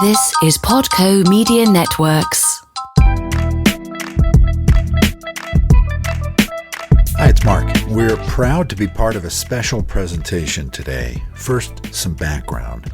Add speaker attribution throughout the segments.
Speaker 1: This is Podco Media Networks.
Speaker 2: Hi, it's Mark. We're proud to be part of a special presentation today. First, some background.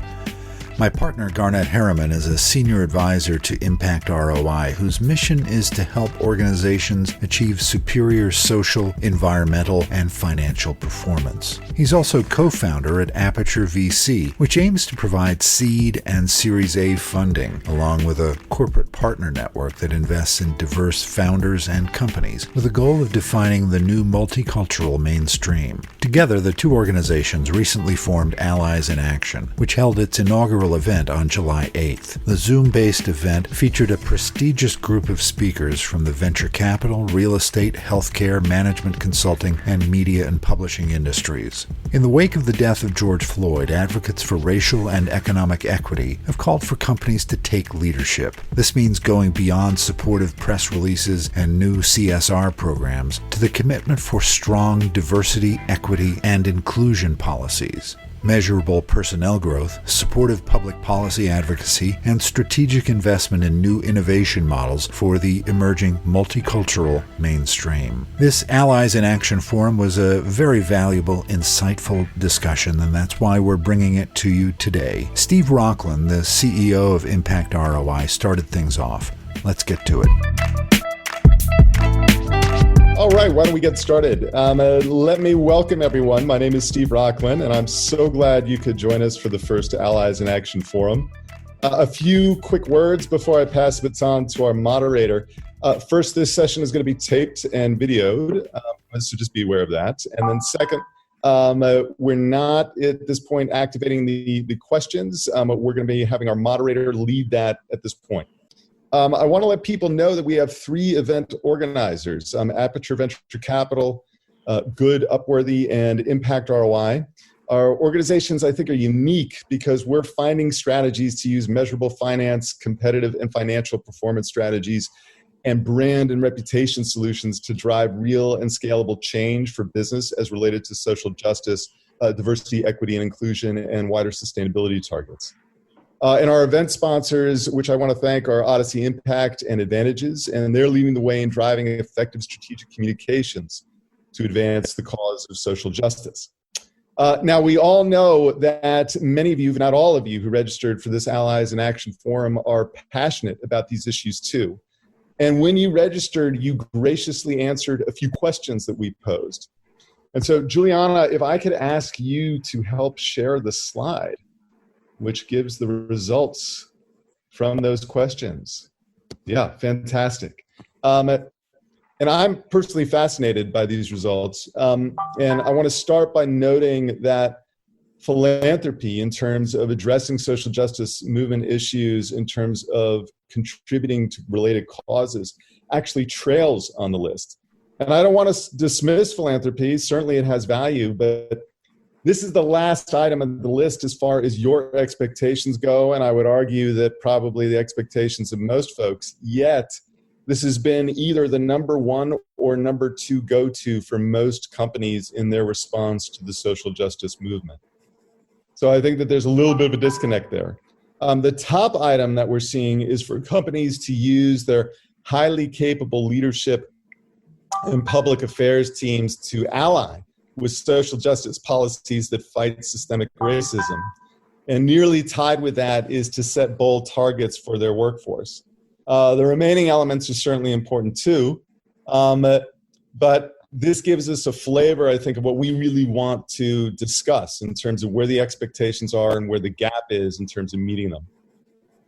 Speaker 2: My partner, Garnett Harriman, is a senior advisor to Impact ROI, whose mission is to help organizations achieve superior social, environmental, and financial performance. He's also co-founder at Aperture VC, which aims to provide seed and Series A funding, along with a corporate partner network that invests in diverse founders and companies, with the goal of defining the new multicultural mainstream. Together, the two organizations recently formed Allies in Action, which held its inaugural event on July 8th. The Zoom-based event featured a prestigious group of speakers from the venture capital, real estate, healthcare, management consulting, and media and publishing industries. In the wake of the death of George Floyd, advocates for racial and economic equity have called for companies to take leadership. This means going beyond supportive press releases and new CSR programs to the commitment for strong diversity, equity, and inclusion policies. Measurable personnel growth, supportive public policy advocacy, and strategic investment in new innovation models for the emerging multicultural mainstream. This Allies in Action Forum was a very valuable, insightful discussion, and that's why we're bringing it to you today. Steve Rocklin, the CEO of Impact ROI, started things off. Let's get to it.
Speaker 3: All right, why don't we get started? Let me welcome everyone. My name is Steve Rocklin, and I'm so glad you could join us for the first Allies in Action Forum. A few quick words before I pass the baton to our moderator. First, this session is going to be taped and videoed, so just be aware of that. And then second, we're not at this point activating the questions. We're going to be having our moderator lead that at this point. I want to let people know that we have three event organizers, Aperture Venture Capital, Good, Upworthy, and Impact ROI. Our organizations, I think, are unique because we're finding strategies to use measurable finance, competitive and financial performance strategies, and brand and reputation solutions to drive real and scalable change for business as related to social justice, diversity, equity, and inclusion, and wider sustainability targets. And our event sponsors, which I want to thank, are Odyssey Impact and Advantages, and they're leading the way in driving effective strategic communications to advance the cause of social justice. Now, we all know that many of you, if not all of you, who registered for this Allies in Action Forum are passionate about these issues too. And when you registered, you graciously answered a few questions that we posed. And so, Juliana, if I could ask you to help share the slide, which gives the results from those questions. Yeah, fantastic. And I'm personally fascinated by these results. And I want to start by noting that philanthropy, in terms of addressing social justice movement issues, in terms of contributing to related causes, actually trails on the list. And I don't want to dismiss philanthropy. Certainly it has value, but this is the last item on the list as far as your expectations go, and I would argue that probably the expectations of most folks. Yet, this has been either the number one or number two go-to for most companies in their response to the social justice movement. So I think that there's a little bit of a disconnect there. The top item that we're seeing is for companies to use their highly capable leadership and public affairs teams to ally with social justice policies that fight systemic racism. And nearly tied with that is to set bold targets for their workforce. The remaining elements are certainly important too, but this gives us a flavor, I think, of what we really want to discuss in terms of where the expectations are and where the gap is in terms of meeting them.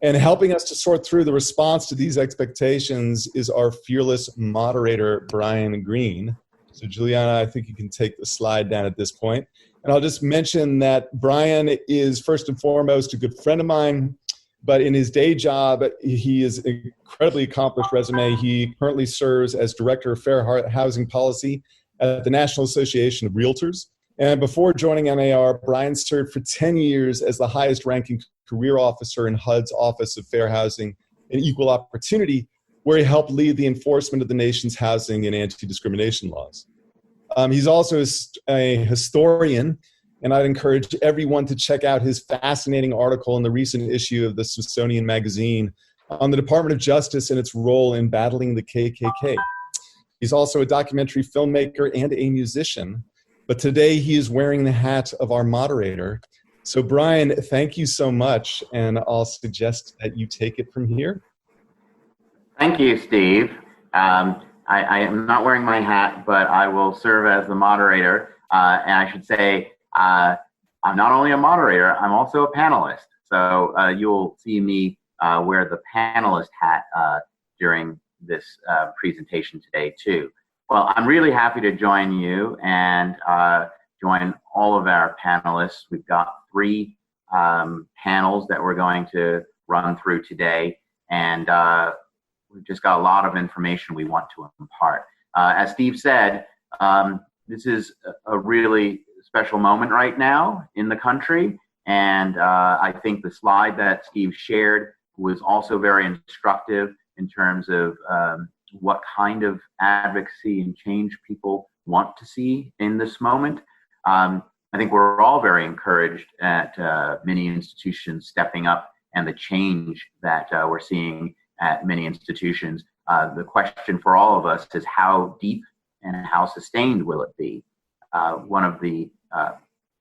Speaker 3: And helping us to sort through the response to these expectations is our fearless moderator, Brian Green. So Juliana, I think you can take the slide down at this point. And I'll just mention that Brian is first and foremost a good friend of mine, but in his day job, he is an incredibly accomplished resume. He currently serves as Director of Fair Housing Policy at the National Association of Realtors. And before joining NAR, Brian served for 10 years as the highest ranking career officer in HUD's Office of Fair Housing and Equal Opportunity, where he helped lead the enforcement of the nation's housing and anti-discrimination laws. He's also a historian And I'd encourage everyone to check out his fascinating article in the recent issue of the Smithsonian Magazine on the Department of Justice and its role in battling the KKK. He's also a documentary filmmaker and a musician, but today he is wearing the hat of our moderator. So Brian, thank you so much, and I'll suggest that you take it from here.
Speaker 4: Thank you, Steve. I am not wearing my hat, but I will serve as the moderator. And I should say, I'm not only a moderator, I'm also a panelist. So you'll see me wear the panelist hat during this presentation today, too. Well, I'm really happy to join you and join all of our panelists. We've got 3 panels that we're going to run through today. And we've just got a lot of information we want to impart. As Steve said, this is a really special moment right now in the country. And I think the slide that Steve shared was also very instructive in terms of what kind of advocacy and change people want to see in this moment. I think we're all very encouraged at many institutions stepping up and the change that we're seeing at many institutions. The question for all of us is how deep and how sustained will it be? One of the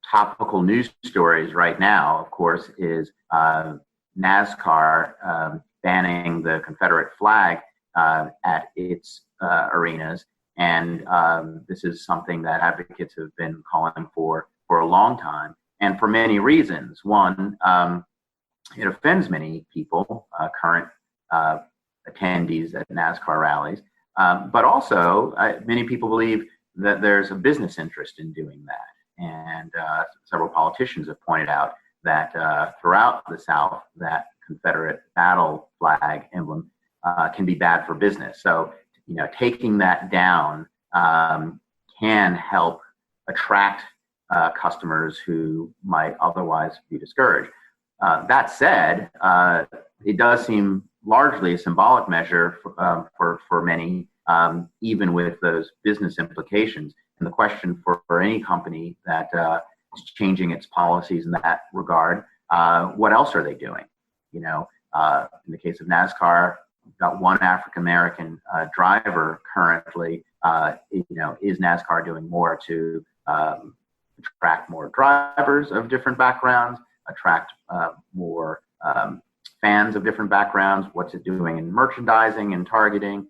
Speaker 4: topical news stories right now, of course, is NASCAR banning the Confederate flag at its arenas. And this is something that advocates have been calling for a long time, and for many reasons. One, it offends many people, current attendees at NASCAR rallies, but also many people believe that there's a business interest in doing that. And several politicians have pointed out that throughout the South, that Confederate battle flag emblem can be bad for business. So, taking that down can help attract customers who might otherwise be discouraged. That said, it does seem largely a symbolic measure for many, even with those business implications. And the question for any company that is changing its policies in that regard, what else are they doing? In the case of NASCAR, we've got one African-American driver currently. Is NASCAR doing more to attract more drivers of different backgrounds, attract more fans of different backgrounds? What's it doing in merchandising and targeting?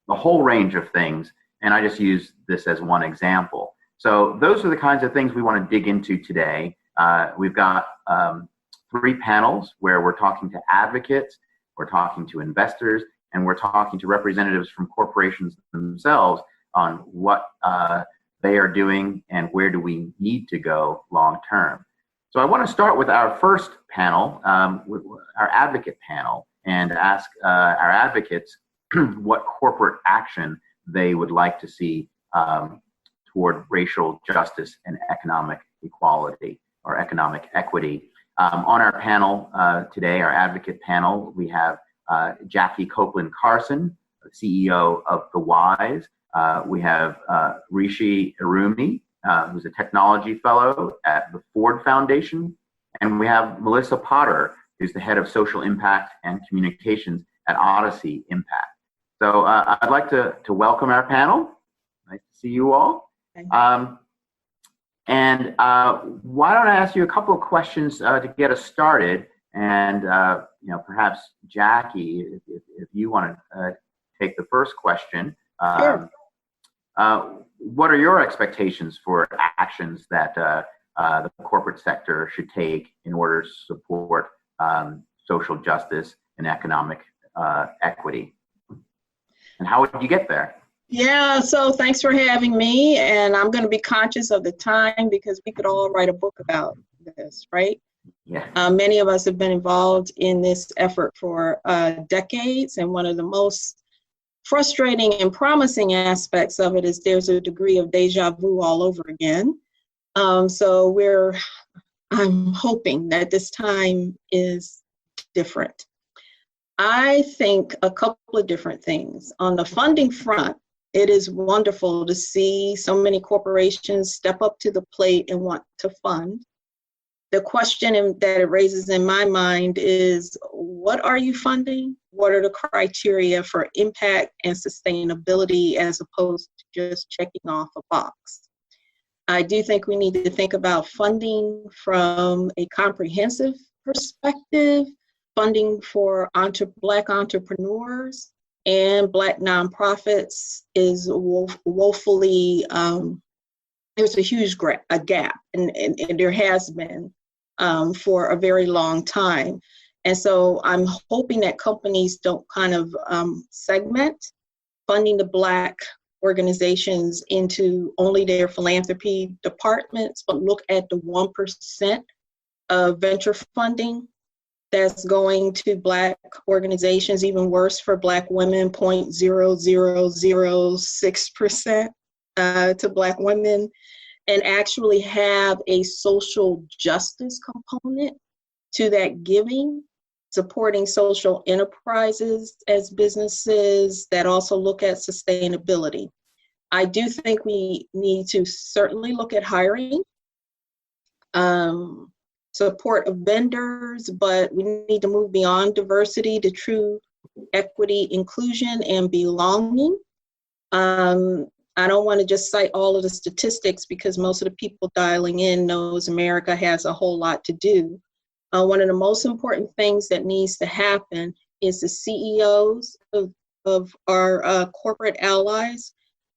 Speaker 4: The whole range of things. And I just use this as one example. So those are the kinds of things we want to dig into today. We've got 3 panels where we're talking to advocates, we're talking to investors, and we're talking to representatives from corporations themselves on what they are doing and where do we need to go long term. So I want to start with our first panel, with our advocate panel, and ask our advocates what corporate action they would like to see toward racial justice and economic equality or economic equity. On our panel today, our advocate panel, we have Jackie Copeland Carson, CEO of The Wise. We have Rishi Irumi, who's a technology fellow at the Ford Foundation. And we have Melissa Potter, who's the head of social impact and communications at Odyssey Impact. So I'd like to welcome our panel. Nice to see you all. And why don't I ask you a couple of questions to get us started? And perhaps Jackie, if you want to take the first question.
Speaker 5: Sure.
Speaker 4: What are your expectations for actions that the corporate sector should take in order to support social justice and economic equity? And how would you get there?
Speaker 5: Yeah, so thanks for having me. And I'm going to be conscious of the time because we could all write a book about this, right?
Speaker 4: Yeah.
Speaker 5: Many of us have been involved in this effort for decades. And one of the most frustrating and promising aspects of it is there's a degree of deja vu all over again. So I'm hoping that this time is different. I think a couple of different things. On the funding front, It is wonderful to see so many corporations step up to the plate and want to fund. The question that it raises in my mind is, what are you funding? What are the criteria for impact and sustainability as opposed to just checking off a box? I do think we need to think about funding from a comprehensive perspective, funding for Black entrepreneurs and Black nonprofits is woefully, there's a huge gap, and there has been for a very long time. And so I'm hoping that companies don't kind of segment funding the Black organizations into only their philanthropy departments, but look at the 1% of venture funding that's going to Black organizations, even worse for Black women, 0.0006% to Black women, and actually have a social justice component to that giving, supporting social enterprises as businesses that also look at sustainability. I do think we need to certainly look at hiring, support of vendors, but we need to move beyond diversity to true equity, inclusion, and belonging. I don't want to just cite all of the statistics because most of the people dialing in knows America has a whole lot to do. One of the most important things that needs to happen is the CEOs of our corporate allies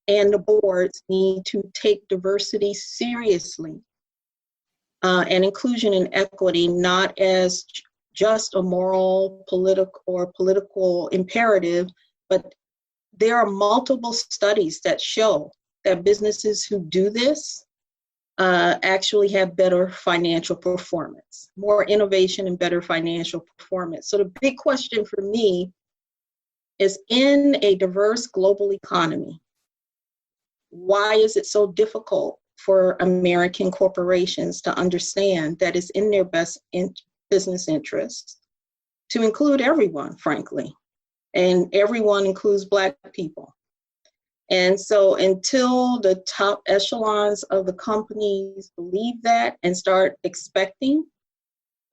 Speaker 5: and the boards need to take diversity seriously. And inclusion and equity, not as just a moral, political imperative, but there are multiple studies that show that businesses who do this actually have better financial performance, more innovation and better financial performance. So the big question for me is, in a diverse global economy, why is it so difficult for American corporations to understand that it's in their best business interests to include everyone, frankly, and everyone includes Black people. And so until the top echelons of the companies believe that and start expecting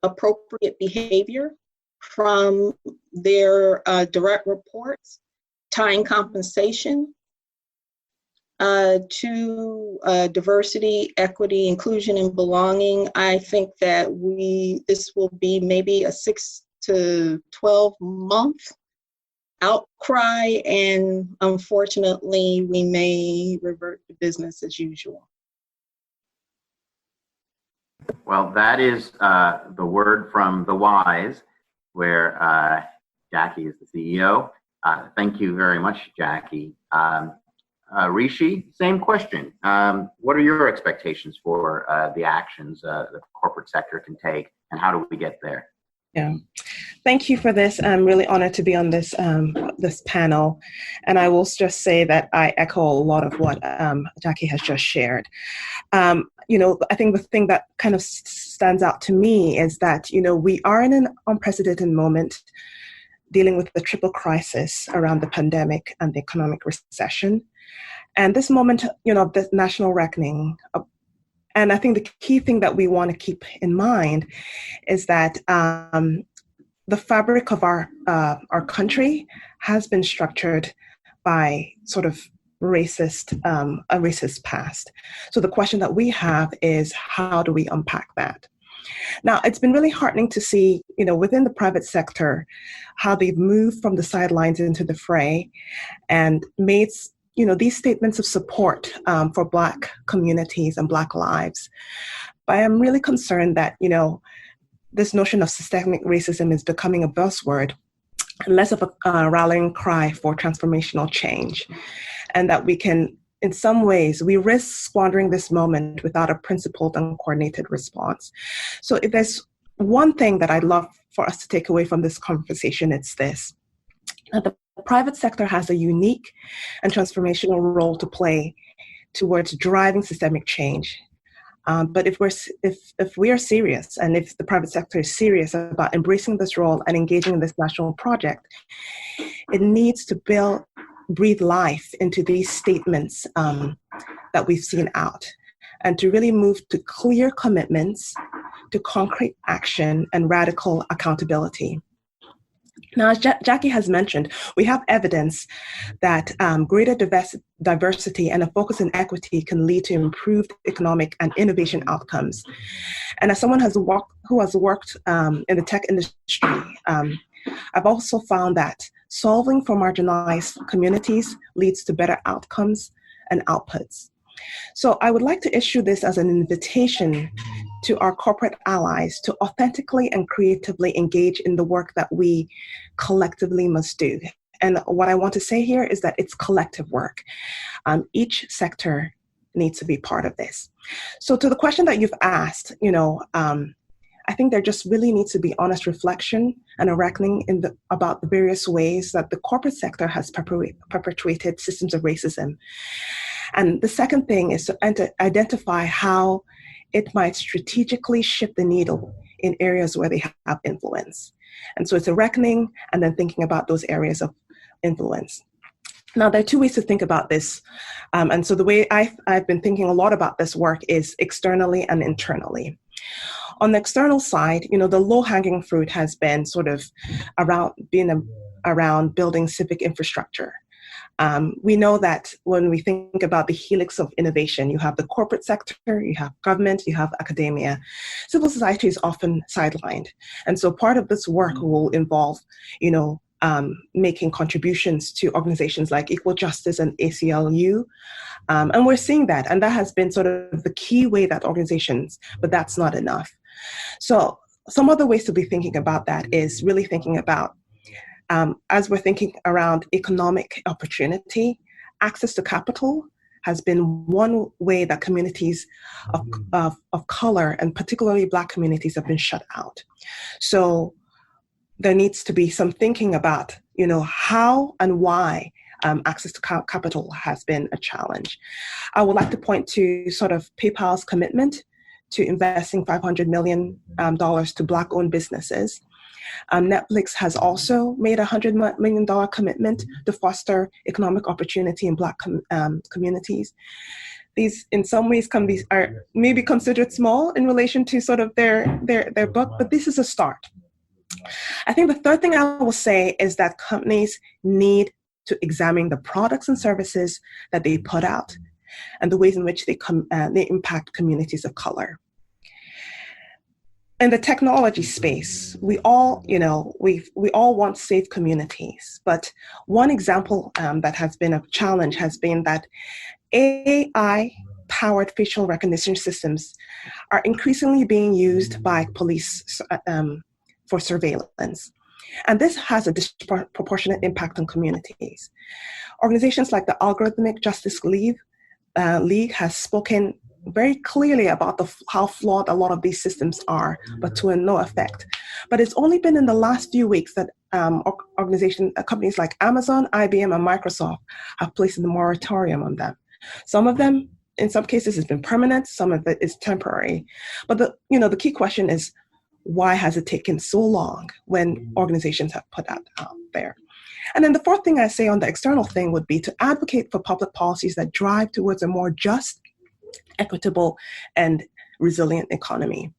Speaker 5: appropriate behavior from their direct reports, tying compensation to diversity, equity, inclusion, and belonging, I think that this will be maybe a 6 to 12 month outcry, and unfortunately, we may revert to business as usual.
Speaker 4: Well, that is the word from the wise, where Jackie is the CEO. Thank you very much, Jackie. Rishi, same question. What are your expectations for the actions the corporate sector can take, and how do we get there?
Speaker 6: Yeah, thank you for this. I'm really honored to be on this this panel, and I will just say that I echo a lot of what Jackie has just shared. I think the thing that kind of stands out to me is that we are in an unprecedented moment, dealing with the triple crisis around the pandemic and the economic recession, and this moment, of the national reckoning. And I think the key thing that we want to keep in mind is that the fabric of our country has been structured by sort of a racist past. So the question that we have is, how do we unpack that? Now, it's been really heartening to see, within the private sector, how they've moved from the sidelines into the fray and made these statements of support for Black communities and Black lives. But I'm really concerned that, this notion of systemic racism is becoming a buzzword and less of a rallying cry for transformational change. And that we can, in some ways, we risk squandering this moment without a principled and coordinated response. So if there's one thing that I'd love for us to take away from this conversation, it's this: that the private sector has a unique and transformational role to play towards driving systemic change. But if we are serious, and if the private sector is serious about embracing this role and engaging in this national project, it needs to build breathe life into these statements that we've seen out, and to really move to clear commitments, to concrete action, and radical accountability. Now, as Jackie has mentioned, we have evidence that greater diversity and a focus on equity can lead to improved economic and innovation outcomes. And as someone who has worked in the tech industry, I've also found that solving for marginalized communities leads to better outcomes and outputs. So I would like to issue this as an invitation to our corporate allies to authentically and creatively engage in the work that we collectively must do. And what I want to say here is that it's collective work. Each sector needs to be part of this. So to the question that you've asked, I think there just really needs to be honest reflection and a reckoning about the various ways that the corporate sector has perpetuated systems of racism. And the second thing is to identify how it might strategically shift the needle in areas where they have influence. And so it's a reckoning and then thinking about those areas of influence. Now, there are two ways to think about this. And so the way I've been thinking a lot about this work is externally and internally. On the external side, the low-hanging fruit has been sort of around building civic infrastructure. We know that when we think about the helix of innovation, you have the corporate sector, you have government, you have academia. Civil society is often sidelined. And so part of this work will involve, making contributions to organizations like Equal Justice and ACLU. And we're seeing that. And that has been sort of the key way that organizations, but that's not enough. So some other ways to be thinking about that is really thinking about as we're thinking around economic opportunity, access to capital has been one way that communities of color, and particularly Black communities, have been shut out. So there needs to be some thinking about, how and why access to capital has been a challenge. I would like to point to sort of PayPal's commitment to investing $500 million to Black-owned businesses. Netflix has also made a $100 million commitment to foster economic opportunity in Black communities. These, in some ways, are maybe considered small in relation to sort of their book, but this is a start. I think the third thing I will say is that companies need to examine the products and services that they put out and the ways in which they impact communities of color. In the technology space, we all want safe communities. But one example that has been a challenge has been that AI-powered facial recognition systems are increasingly being used by police for surveillance. And this has a disproportionate impact on communities. Organizations like the Algorithmic Justice League has spoken very clearly about how flawed a lot of these systems are, but to no effect. But it's only been in the last few weeks that companies like Amazon, IBM, and Microsoft have placed a moratorium on them. Some of them, in some cases, has been permanent. Some of it is temporary. But the key question is, why has it taken so long when organizations have put that out there? And then the fourth thing I say on the external thing would be to advocate for public policies that drive towards a more just, equitable, and resilient economy.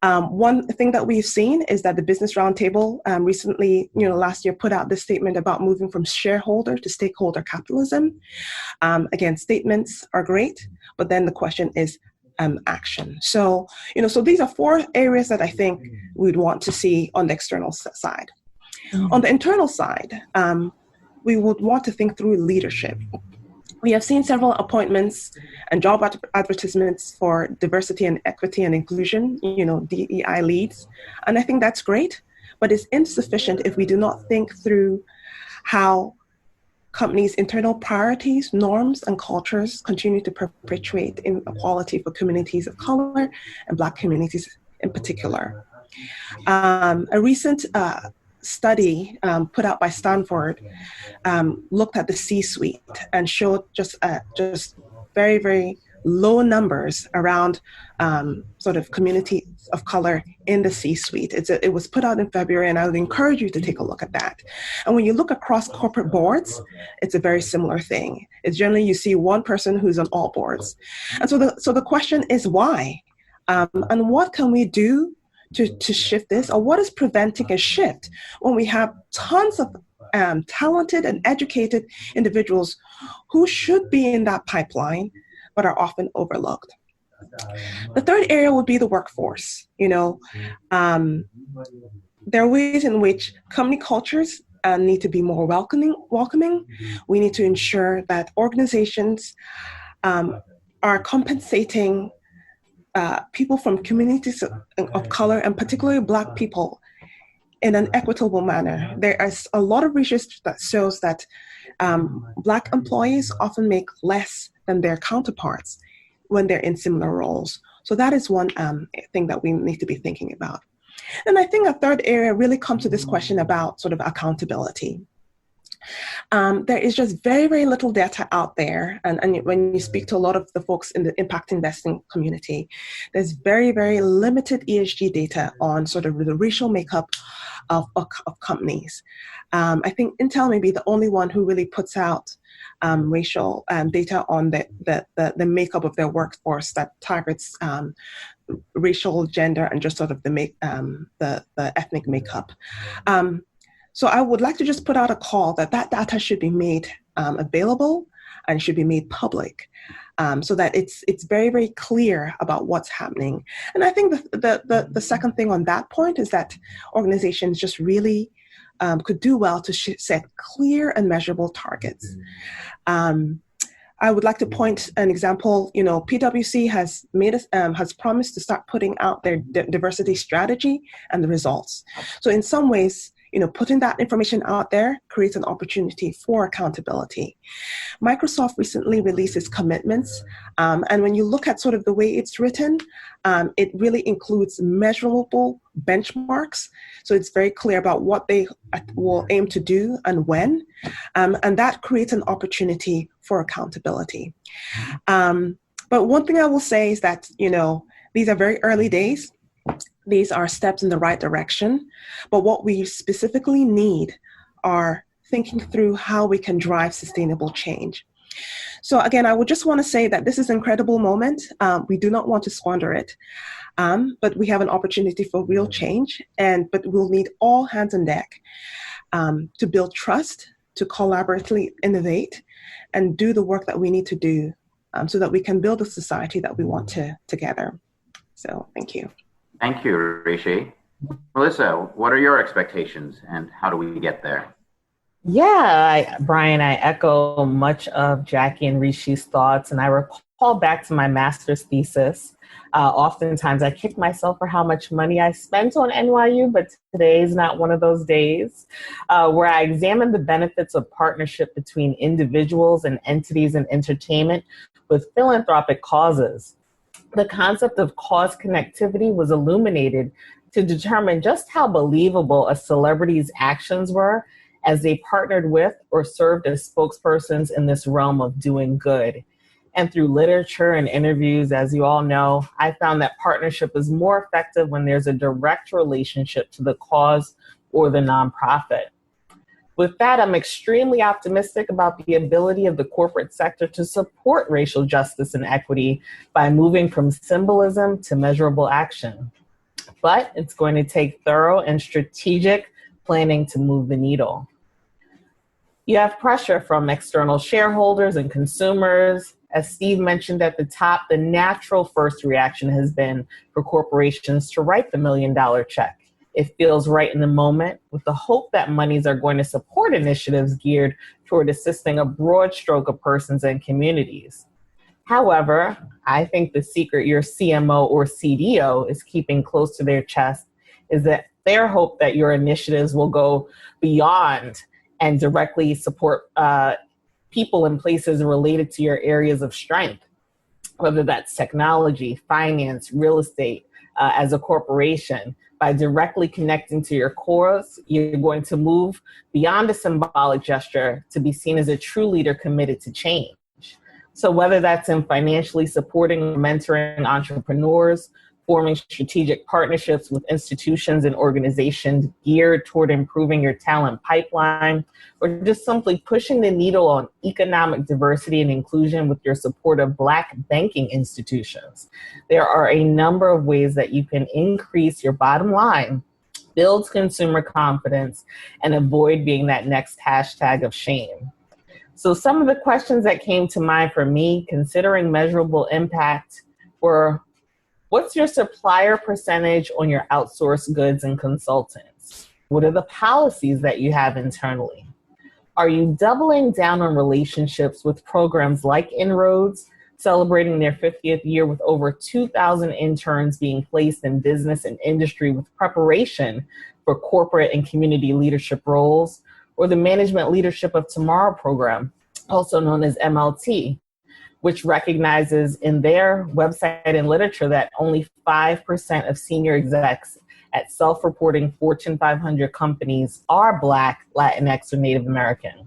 Speaker 6: One thing that we've seen is that the Business Roundtable recently, last year, put out this statement about moving from shareholder to stakeholder capitalism. Again, statements are great, but then the question is action. So these are four areas that I think we'd want to see on the external side. Mm-hmm. On the internal side, we would want to think through leadership. We have seen several appointments and job advertisements for diversity and equity and inclusion, DEI leads. And I think that's great, but it's insufficient if we do not think through how companies' internal priorities, norms, and cultures continue to perpetuate inequality for communities of color and Black communities in particular. A recent study put out by Stanford looked at the C-suite and showed just very, very low numbers around sort of community of color in the C-suite. It was put out in February, and I would encourage you to take a look at that. And when you look across corporate boards, it's a very similar thing. It's generally you see one person who's on all boards. And so the question is why? And what can we do to shift this? Or what is preventing a shift when we have tons of talented and educated individuals who should be in that pipeline, but are often overlooked? The third area would be the workforce. There are ways in which company cultures need to be more welcoming. We need to ensure that organizations are compensating people from communities of color, and particularly Black people, in an equitable manner. There is a lot of research that shows that Black employees often make less than their counterparts when they're in similar roles. So that is one thing that we need to be thinking about. And I think a third area really comes to this question about sort of accountability. There is just very, very little data out there. And when you speak to a lot of the folks in the impact investing community, there's very, very limited ESG data on sort of the racial makeup of companies. I think Intel may be the only one who really puts out racial data on the makeup of their workforce that targets racial, gender, and just sort of the ethnic makeup. So I would like to just put out a call that data should be made available and should be made public, so that it's very, very clear about what's happening. And I think the second thing on that point is that organizations just really could do well to set clear and measurable targets. I would like to point an example. PwC has promised to start putting out their diversity strategy and the results. So in some ways, putting that information out there creates an opportunity for accountability. Microsoft recently released its commitments, and when you look at sort of the way it's written, it really includes measurable benchmarks. So it's very clear about what they will aim to do and when, and that creates an opportunity for accountability. But one thing I will say is that, these are very early days. These are steps in the right direction, but what we specifically need are thinking through how we can drive sustainable change. So again, I would just want to say that this is an incredible moment. We do not want to squander it, but we have an opportunity for real change, but we'll need all hands on deck to build trust, to collaboratively innovate, and do the work that we need to do so that we can build a society that we want together. So thank you.
Speaker 4: Thank you, Rishi. Melissa, what are your expectations and how do we get there?
Speaker 7: Yeah, Brian, I echo much of Jackie and Rishi's thoughts, and I recall back to my master's thesis. Oftentimes I kick myself for how much money I spent on NYU, but today is not one of those days, where I examined the benefits of partnership between individuals and entities in entertainment with philanthropic causes. The concept of cause connectivity was illuminated to determine just how believable a celebrity's actions were as they partnered with or served as spokespersons in this realm of doing good. And through literature and interviews, as you all know, I found that partnership is more effective when there's a direct relationship to the cause or the nonprofit. With that, I'm extremely optimistic about the ability of the corporate sector to support racial justice and equity by moving from symbolism to measurable action. But it's going to take thorough and strategic planning to move the needle. You have pressure from external shareholders and consumers. As Steve mentioned at the top, the natural first reaction has been for corporations to write the $1 million check. It feels right in the moment, with the hope that monies are going to support initiatives geared toward assisting a broad stroke of persons and communities. However, I think the secret your CMO or CDO is keeping close to their chest is that their hope that your initiatives will go beyond and directly support people in places related to your areas of strength, whether that's technology, finance, real estate, as a corporation. By directly connecting to your cause, you're going to move beyond a symbolic gesture to be seen as a true leader committed to change. So whether that's in financially supporting or mentoring entrepreneurs, forming strategic partnerships with institutions and organizations geared toward improving your talent pipeline, or just simply pushing the needle on economic diversity and inclusion with your support of Black banking institutions. There are a number of ways that you can increase your bottom line, build consumer confidence, and avoid being that next hashtag of shame. So some of the questions that came to mind for me, considering measurable impact, were: what's your supplier percentage on your outsourced goods and consultants? What are the policies that you have internally? Are you doubling down on relationships with programs like Inroads, celebrating their 50th year with over 2,000 interns being placed in business and industry with preparation for corporate and community leadership roles? Or the Management Leadership of Tomorrow program, also known as MLT, which recognizes in their website and literature that only 5% of senior execs at self-reporting Fortune 500 companies are Black, Latinx, or Native American.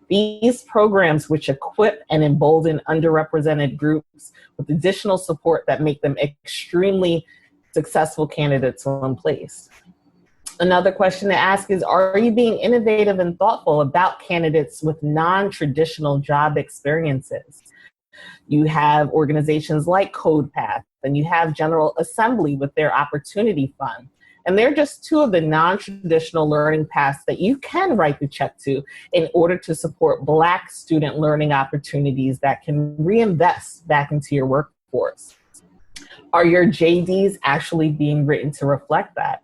Speaker 7: These programs, which equip and embolden underrepresented groups with additional support that make them extremely successful candidates in place. Another question to ask is, are you being innovative and thoughtful about candidates with non-traditional job experiences? You have organizations like CodePath, and you have General Assembly with their Opportunity Fund. And they're just two of the non-traditional learning paths that you can write the check to in order to support Black student learning opportunities that can reinvest back into your workforce. Are your JDs actually being written to reflect that?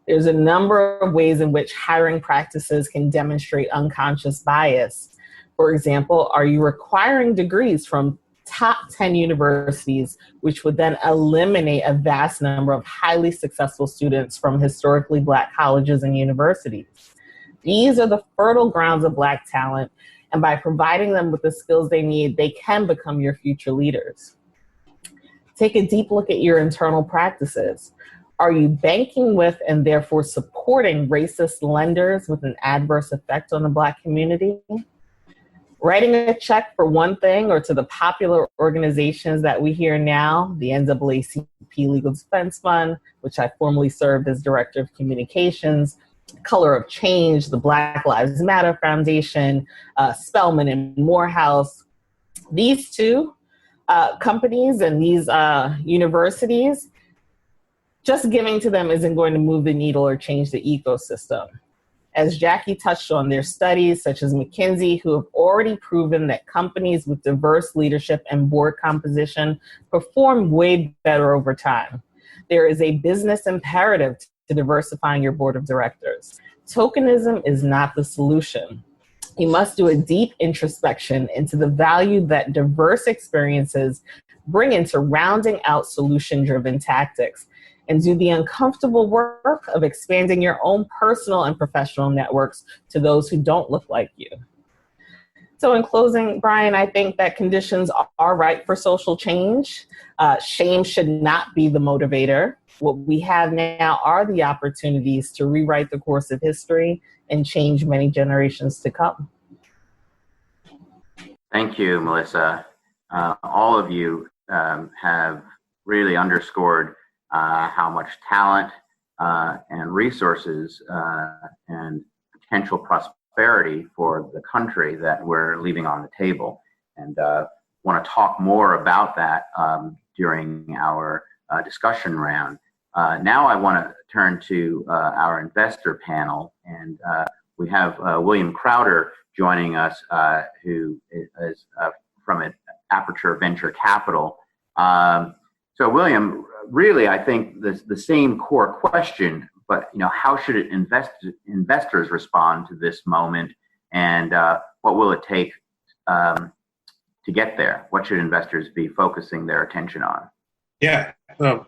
Speaker 7: There's a number of ways in which hiring practices can demonstrate unconscious bias. For example, are you requiring degrees from top 10 universities, which would then eliminate a vast number of highly successful students from historically Black colleges and universities? These are the fertile grounds of Black talent, and by providing them with the skills they need, they can become your future leaders. Take a deep look at your internal practices. Are you banking with and therefore supporting racist lenders with an adverse effect on the Black community? Writing a check for one thing or to the popular organizations that we hear now, the NAACP Legal Defense Fund, which I formerly served as Director of Communications, Color of Change, the Black Lives Matter Foundation, Spelman and Morehouse. These two companies and these universities, just giving to them isn't going to move the needle or change the ecosystem. As Jackie touched on, there's studies such as McKinsey who have already proven that companies with diverse leadership and board composition perform way better over time. There is a business imperative to diversifying your board of directors. Tokenism is not the solution. You must do a deep introspection into the value that diverse experiences bring into rounding out solution-driven tactics, and do the uncomfortable work of expanding your own personal and professional networks to those who don't look like you. So in closing, Brian, I think that conditions are right for social change. Shame should not be the motivator. What we have now are the opportunities to rewrite the course of history and change many generations to come.
Speaker 4: Thank you, Melissa. All of you have really underscored how much talent and resources and potential prosperity for the country that we're leaving on the table. And want to talk more about that during our discussion round. Now I want to turn to our investor panel, and we have William Crowder joining us, who is from Aperture Venture Capital. So William, really, I think the same core question, but how should investors respond to this moment, and what will it take to get there? What should investors be focusing their attention on?
Speaker 8: Yeah, well,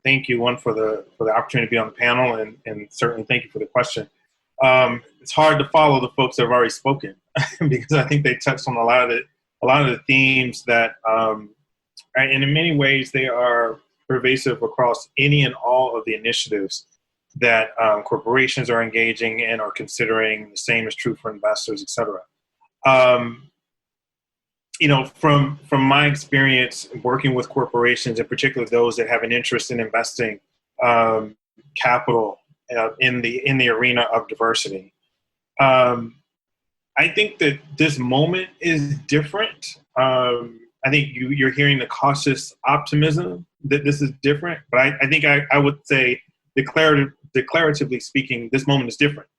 Speaker 8: thank you, for the opportunity to be on the panel, and certainly thank you for the question. It's hard to follow the folks that have already spoken because I think they touched on a lot of the themes that, and in many ways, they are pervasive across any and all of the initiatives that corporations are engaging in or considering. The same is true for investors, et cetera. from my experience working with corporations, in particular those that have an interest in investing capital in the arena of diversity, I think that this moment is different. I think you're hearing the cautious optimism that this is different, but I think I would say declaratively speaking, this moment is different.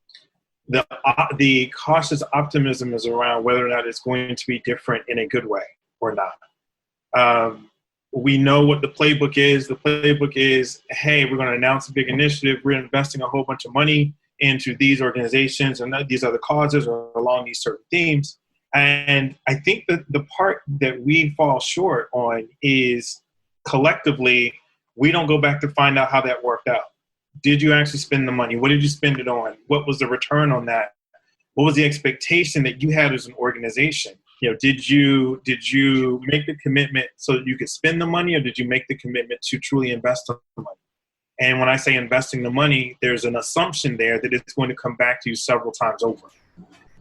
Speaker 8: The cautious optimism is around whether or not it's going to be different in a good way or not. We know what the playbook is. The playbook is, hey, we're going to announce a big initiative. We're investing a whole bunch of money into these organizations and these other causes or along these certain themes. And I think that the part that we fall short on is collectively, we don't go back to find out how that worked out. Did you actually spend the money? What did you spend it on? What was the return on that? What was the expectation that you had as an organization? Did you make the commitment so that you could spend the money, or did you make the commitment to truly invest the money? And when I say investing the money, there's an assumption there that it's going to come back to you several times over.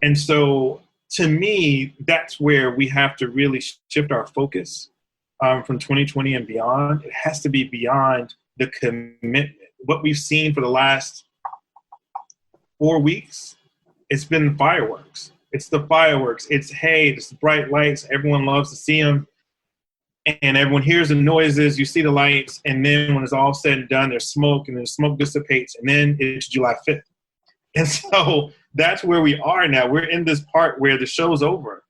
Speaker 8: And so to me, that's where we have to really shift our focus from 2020 and beyond. It has to be beyond the commitment. What we've seen for the last 4 weeks, it's been fireworks. It's the fireworks. It's, hey, it's bright lights. Everyone loves to see them. And everyone hears the noises. You see the lights. And then when it's all said and done, there's smoke, and then the smoke dissipates. And then it's July 5th. And so that's where we are now. We're in this part where the show's over.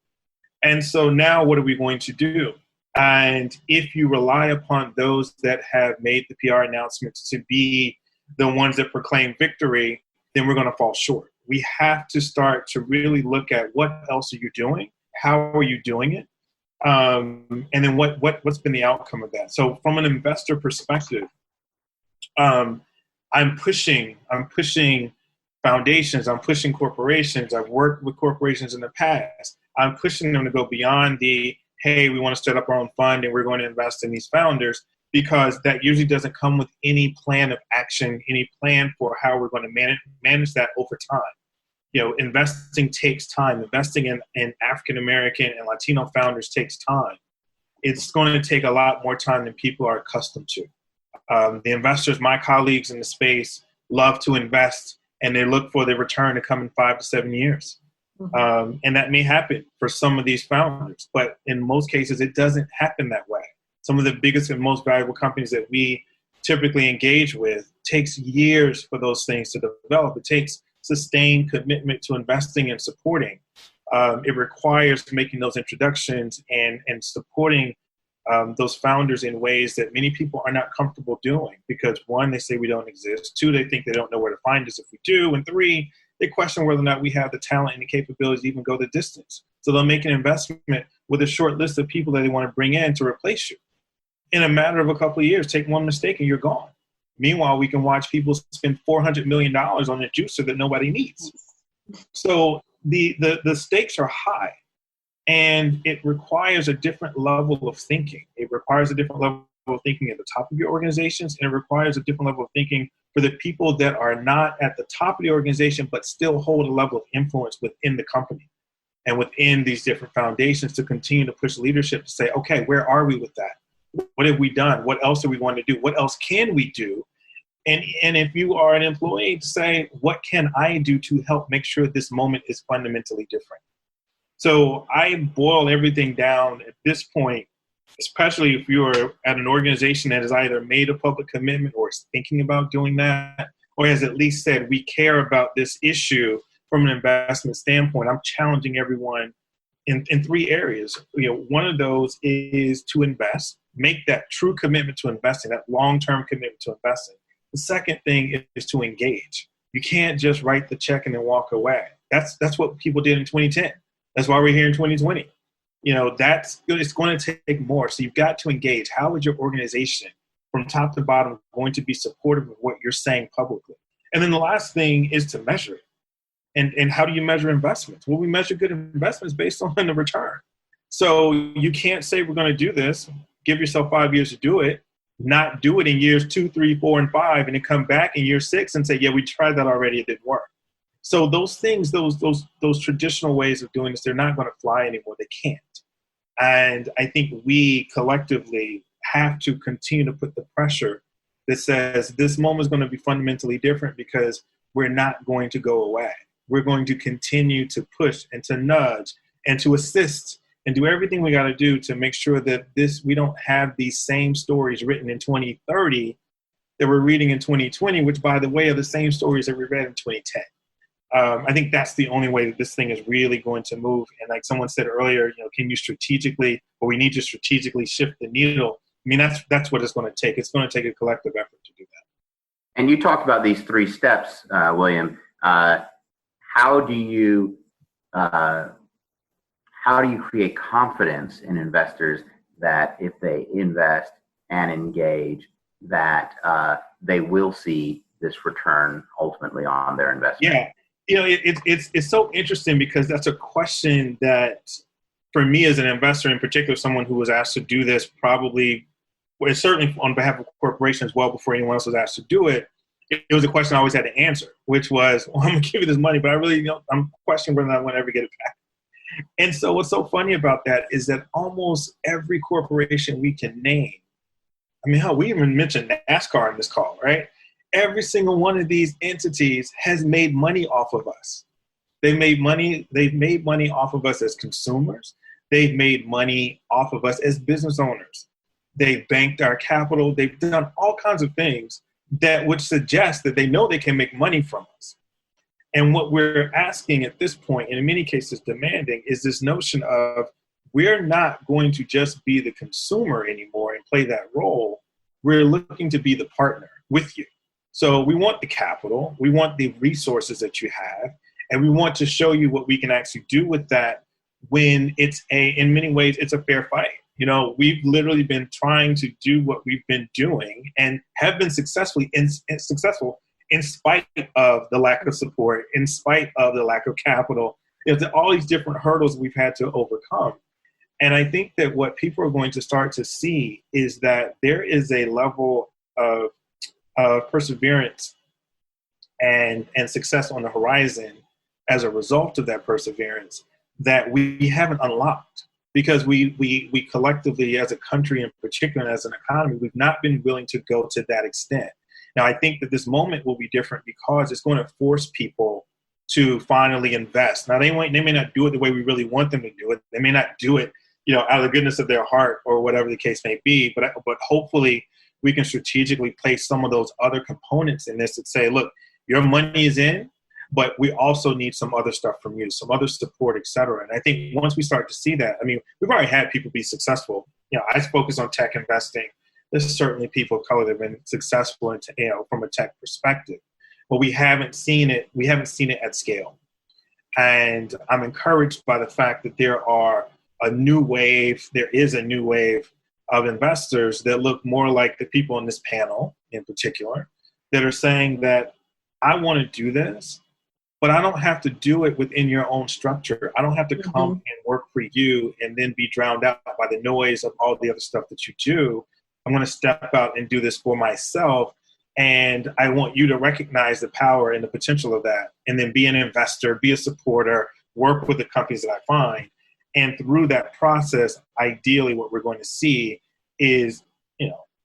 Speaker 8: And so now what are we going to do? And if you rely upon those that have made the PR announcements to be the ones that proclaim victory, then we're going to fall short. We have to start to really look at what else are you doing? How are you doing it? And then what's been the outcome of that? So from an investor perspective, I'm pushing foundations, I'm pushing corporations. I've worked with corporations in the past. I'm pushing them to go beyond the, hey, we want to set up our own fund and we're going to invest in these founders, because that usually doesn't come with any plan of action, any plan for how we're going to manage that over time. Investing takes time. Investing in African-American and Latino founders takes time. It's going to take a lot more time than people are accustomed to. The investors, my colleagues in the space, love to invest, and they look for the return to come in 5 to 7 years. And that may happen for some of these founders, but in most cases, it doesn't happen that way. Some of the biggest and most valuable companies that we typically engage with takes years for those things to develop. It takes sustained commitment to investing and supporting. It requires making those introductions and supporting those founders in ways that many people are not comfortable doing, because 1, they say we don't exist. 2, they think they don't know where to find us if we do. And 3, they question whether or not we have the talent and the capabilities to even go the distance. So they'll make an investment with a short list of people that they want to bring in to replace you. In a matter of a couple of years, take one mistake and you're gone. Meanwhile, we can watch people spend $400 million on a juicer that nobody needs. So the stakes are high, and it requires a different level of thinking. It requires a different level of thinking at the top of your organizations, and it requires a different level of thinking for the people that are not at the top of the organization but still hold a level of influence within the company and within these different foundations to continue to push leadership to say, okay, where are we with that? What have we done? What else do we want to do? What else can we do? And if you are an employee, to say, what can I do to help make sure this moment is fundamentally different? So I boil everything down at this point, especially if you're at an organization that has either made a public commitment or is thinking about doing that, or has at least said, we care about this issue from an investment standpoint. I'm challenging everyone in 3 areas. One of those is to invest, make that true commitment to investing, that long-term commitment to investing. The second thing is to engage. You can't just write the check and then walk away. That's what people did in 2010. That's why we're here in 2020. It's going to take more. So you've got to engage. How is your organization from top to bottom going to be supportive of what you're saying publicly? And then the last thing is to measure it. And how do you measure investments? Well, we measure good investments based on the return. So you can't say we're going to do this, give yourself 5 years to do it, not do it in years 2, 3, 4, and 5, and then come back in year 6 and say, yeah, we tried that already, it didn't work. So those things, those traditional ways of doing this, they're not going to fly anymore. They can't. And I think we collectively have to continue to put the pressure that says this moment is going to be fundamentally different because we're not going to go away. We're going to continue to push and to nudge and to assist and do everything we got to do to make sure that we don't have these same stories written in 2030 that we're reading in 2020, which, by the way, are the same stories that we read in 2010. I think that's the only way that this thing is really going to move. And like someone said earlier, can you strategically, or we need to strategically shift the needle? I mean, that's what it's going to take. It's going to take a collective effort to do that.
Speaker 4: And you talked about these 3 steps, William. How do you create confidence in investors that if they invest and engage, that they will see this return ultimately on their investment?
Speaker 8: Yeah, it's so interesting because that's a question that, for me as an investor in particular, someone who was asked to do this probably, well, certainly on behalf of corporations well before anyone else was asked to do it, it was a question I always had to answer, which was, well, I'm going to give you this money, but I really, I'm questioning whether I want to ever get it back. And so what's so funny about that is that almost every corporation we can name, I mean, hell, we even mentioned NASCAR in this call, right? Every single one of these entities has made money off of us. They've made money off of us as consumers. They've made money off of us as business owners. They've banked our capital. They've done all kinds of things that would suggest that they know they can make money from us. And what we're asking at this point, and in many cases demanding, is this notion of we're not going to just be the consumer anymore and play that role. We're looking to be the partner with you. So we want the capital, we want the resources that you have, and we want to show you what we can actually do with that when in many ways, it's a fair fight. We've literally been trying to do what we've been doing and have been successful in spite of the lack of support, in spite of the lack of capital. There's all these different hurdles we've had to overcome. And I think that what people are going to start to see is that there is a level of perseverance and success on the horizon as a result of that perseverance that we haven't unlocked. Because we collectively, as a country in particular, and as an economy, we've not been willing to go to that extent. Now, I think that this moment will be different because it's going to force people to finally invest. Now, they may not do it the way we really want them to do it. They may not do it, out of the goodness of their heart or whatever the case may be. But hopefully, we can strategically place some of those other components in this that say, look, your money is in, but we also need some other stuff from you, some other support, et cetera. And I think once we start to see that, I mean, we've already had people be successful. I focus on tech investing. There's certainly people of color that have been successful from a tech perspective, but we haven't seen it. We haven't seen it at scale. And I'm encouraged by the fact that there is a new wave of investors that look more like the people in this panel in particular that are saying that I want to do this, but I don't have to do it within your own structure. I don't have to come and work for you and then be drowned out by the noise of all the other stuff that you do. I'm going to step out and do this for myself. And I want you to recognize the power and the potential of that, and then be an investor, be a supporter, work with the companies that I find. And through that process, ideally what we're going to see is,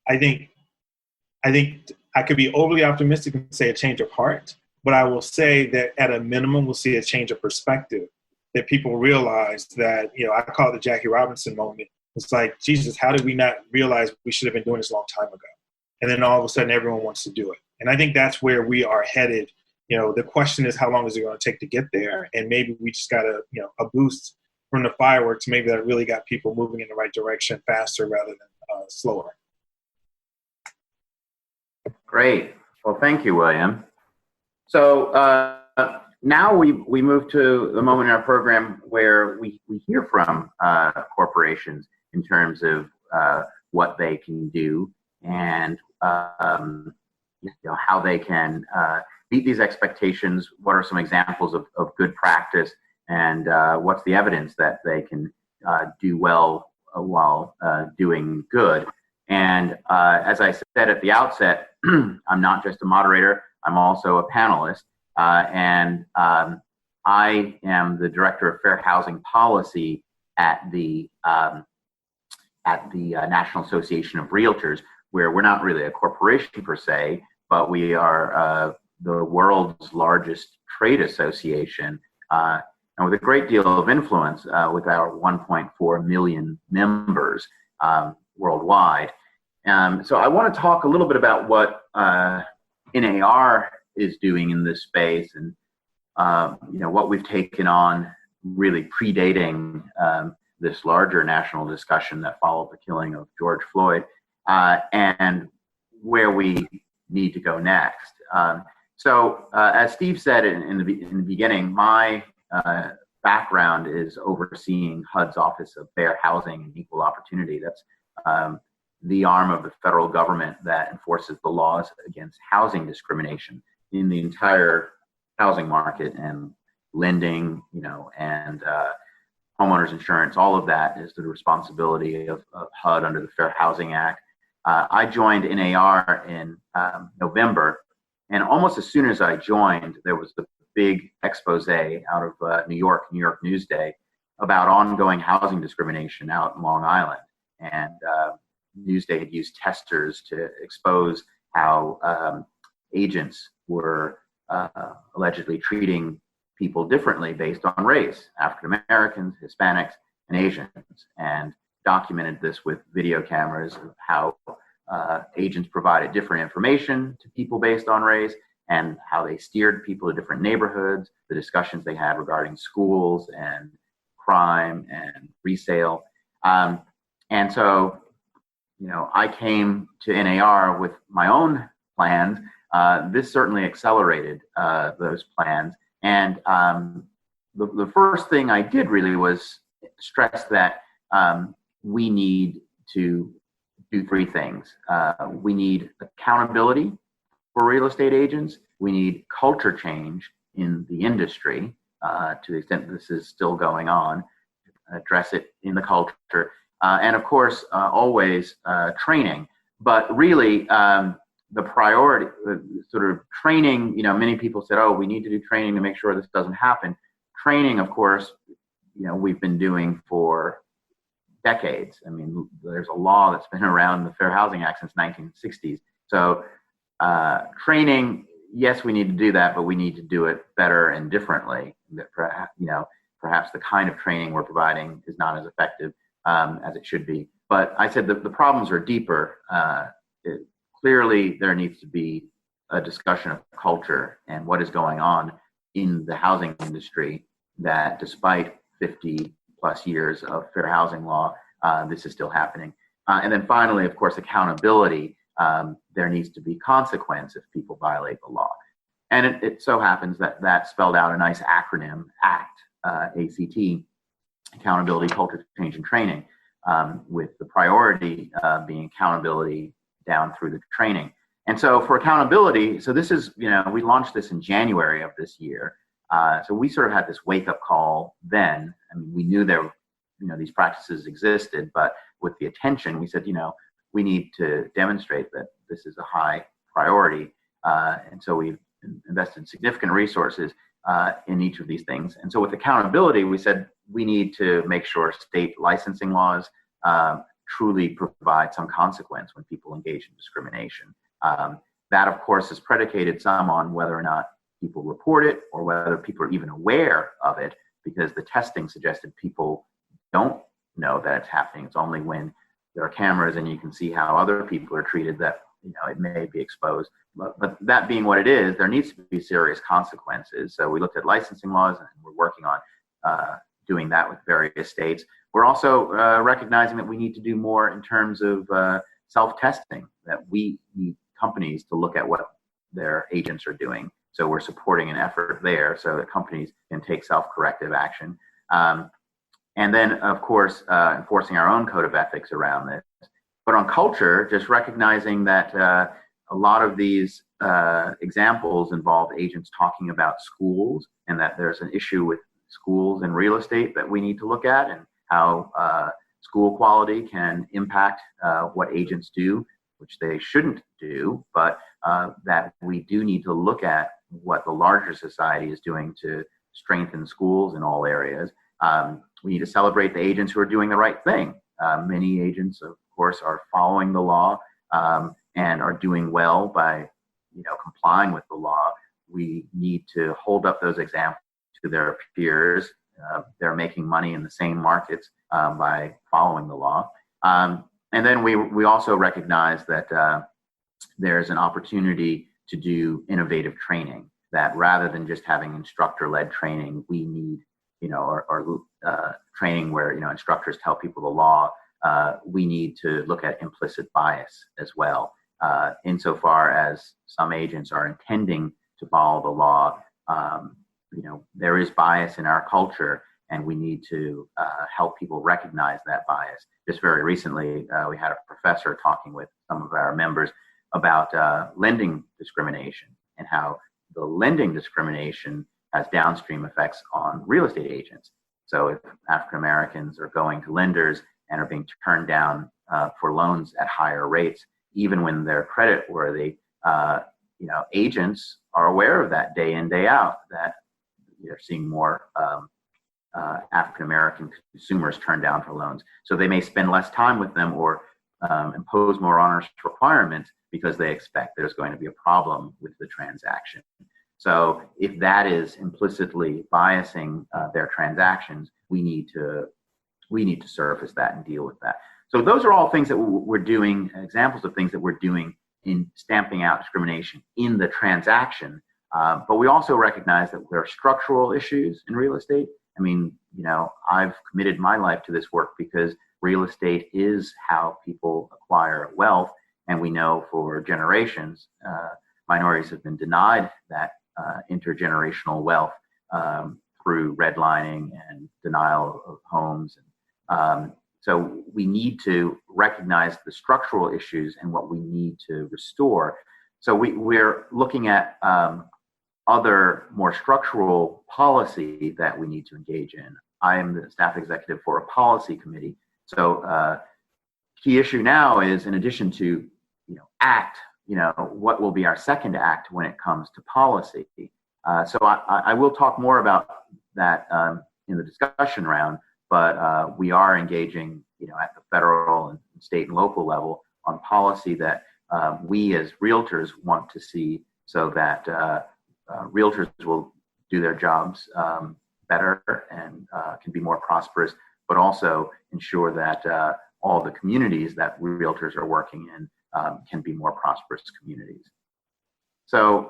Speaker 8: I think I could be overly optimistic and say a change of heart, but I will say that at a minimum, we'll see a change of perspective, that people realize that, I call it the Jackie Robinson moment. It's like, Jesus, how did we not realize we should have been doing this a long time ago? And then all of a sudden, everyone wants to do it. And I think that's where we are headed. The question is, how long is it going to take to get there? And maybe we just got a boost from the fireworks, maybe that really got people moving in the right direction faster rather than slower.
Speaker 4: Great. Well, thank you, William. So now we move to the moment in our program where we hear from corporations in terms of what they can do and how they can meet these expectations. What are some examples of good practice, and what's the evidence that they can do well while doing good? And as I said at the outset, I'm not just a moderator, I'm also a panelist. And I am the Director of Fair Housing Policy at the National Association of Realtors, where we're not really a corporation per se, but we are the world's largest trade association, and with a great deal of influence with our 1.4 million members worldwide. So I want to talk a little bit about what NAR is doing in this space, and what we've taken on, really predating this larger national discussion that followed the killing of George Floyd, and where we need to go next. So as Steve said in the beginning, my background is overseeing HUD's Office of Fair Housing and Equal Opportunity. That's the arm of the federal government that enforces the laws against housing discrimination in the entire housing market, and lending, and homeowners insurance. All of that is the responsibility of HUD under the Fair Housing Act. I joined NAR in November, and almost as soon as I joined, there was the big expose out of New York Newsday, about ongoing housing discrimination out in Long Island. And Newsday had used testers to expose how agents were allegedly treating people differently based on race, African Americans, Hispanics, and Asians, and documented this with video cameras of how agents provided different information to people based on race, and how they steered people to different neighborhoods, the discussions they had regarding schools and crime and resale. And so, I came to NAR with my own plans. This certainly accelerated those plans. And the first thing I did really was stress that we need to do three things. We need accountability for real estate agents. We need culture change in the industry, to the extent this is still going on, address it in the culture. And of course, always training. But really, the priority, sort of training, many people said, oh, we need to do training to make sure this doesn't happen. Training, of course, we've been doing for decades. I mean, there's a law that's been around, the Fair Housing Act, since 1960s. So training, yes, we need to do that, but we need to do it better and differently. Perhaps the kind of training we're providing is not as effective as it should be. But I said that the problems are deeper. Clearly, there needs to be a discussion of culture and what is going on in the housing industry, that despite 50 plus years of fair housing law, this is still happening. And then finally, of course, accountability. There needs to be consequence if people violate the law. And it so happens that spelled out a nice acronym, ACT, ACT, Accountability, Culture Change, and Training, with the priority being accountability down through the training. And so for accountability, so this is, we launched this in January of this year. So we sort of had this wake-up call then. I mean, we knew there, these practices existed, but with the attention, we said, we need to demonstrate that this is a high priority. And so we've invested significant resources in each of these things. And so with accountability, we said we need to make sure state licensing laws truly provide some consequence when people engage in discrimination. That, of course, is predicated some on whether or not people report it or whether people are even aware of it, because the testing suggested people don't know that it's happening. It's only when there are cameras and you can see how other people are treated that it may be exposed. But that being what it is, there needs to be serious consequences. So we looked at licensing laws, and we're working on doing that with various states. We're also recognizing that we need to do more in terms of self-testing, that we need companies to look at what their agents are doing. So we're supporting an effort there so that companies can take self-corrective action. And then, of course, enforcing our own code of ethics around this. But on culture, just recognizing that a lot of these examples involve agents talking about schools, and that there's an issue with schools and real estate that we need to look at, and how school quality can impact what agents do, which they shouldn't do, but that we do need to look at what the larger society is doing to strengthen schools in all areas. We need to celebrate the agents who are doing the right thing. Many agents, of course, are following the law and are doing well by, complying with the law. We need to hold up those examples to their peers. They're making money in the same markets by following the law. And then we also recognize that there's an opportunity to do innovative training, that rather than just having instructor-led training, we need, training where, instructors tell people the law. We need to look at implicit bias as well. Insofar as some agents are intending to follow the law, there is bias in our culture, and we need to help people recognize that bias. Just very recently, we had a professor talking with some of our members about lending discrimination and how the lending discrimination has downstream effects on real estate agents. So if African Americans are going to lenders and are being turned down for loans at higher rates, even when they're credit worthy, agents are aware of that day in, day out, that they're seeing more African American consumers turned down for loans. So they may spend less time with them or impose more onerous requirements because they expect there's going to be a problem with the transaction. So if that is implicitly biasing their transactions, we need to surface that and deal with that. So those are all things that we're doing, examples of things that we're doing in stamping out discrimination in the transaction. But we also recognize that there are structural issues in real estate. I mean, I've committed my life to this work because real estate is how people acquire wealth. And we know for generations, minorities have been denied that intergenerational wealth through redlining and denial of homes. So we need to recognize the structural issues and what we need to restore. So we're looking at other more structural policy that we need to engage in. I am the staff executive for a policy committee. So key issue now is, in addition to act, what will be our second act when it comes to policy. So I will talk more about that in the discussion round, but we are engaging, at the federal and state and local level on policy that we as realtors want to see, so that realtors will do their jobs better and can be more prosperous, but also ensure that all the communities that realtors are working in can be more prosperous communities. So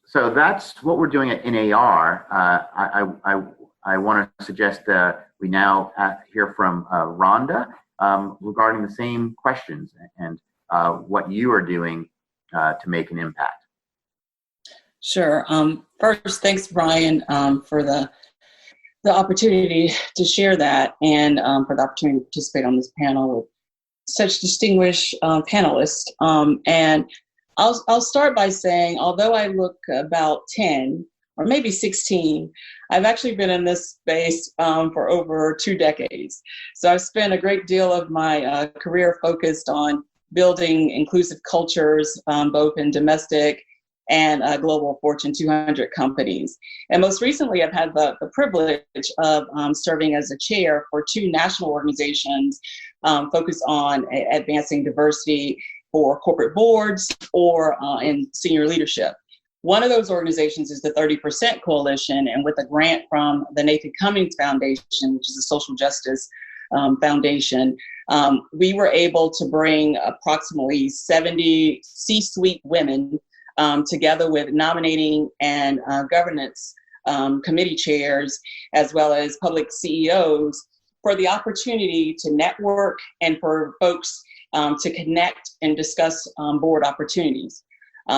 Speaker 4: so that's what we're doing in AR. I want to suggest we now hear from Rhonda regarding the same questions and what you are doing to make an impact.
Speaker 9: Sure. First, thanks, Brian, for the opportunity to share that, and for the opportunity to participate on this panel with such distinguished panelists. And I'll start by saying, although I look about 10 or maybe 16, I've actually been in this space for over 2 decades. So I've spent a great deal of my career focused on building inclusive cultures, both in domestic and global Fortune 200 companies. And most recently, I've had the privilege of serving as a chair for 2 national organizations focused on advancing diversity for corporate boards or in senior leadership. One of those organizations is the 30% Coalition, and with a grant from the Nathan Cummings Foundation, which is a social justice foundation, we were able to bring approximately 70 C-suite women together with nominating and governance committee chairs, as well as public CEOs, for the opportunity to network and for folks to connect and discuss board opportunities.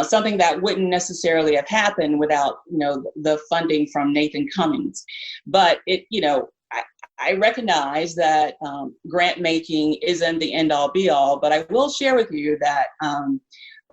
Speaker 9: Something that wouldn't necessarily have happened without, the funding from Nathan Cummings. But I recognize that grant making isn't the end all be all, but I will share with you that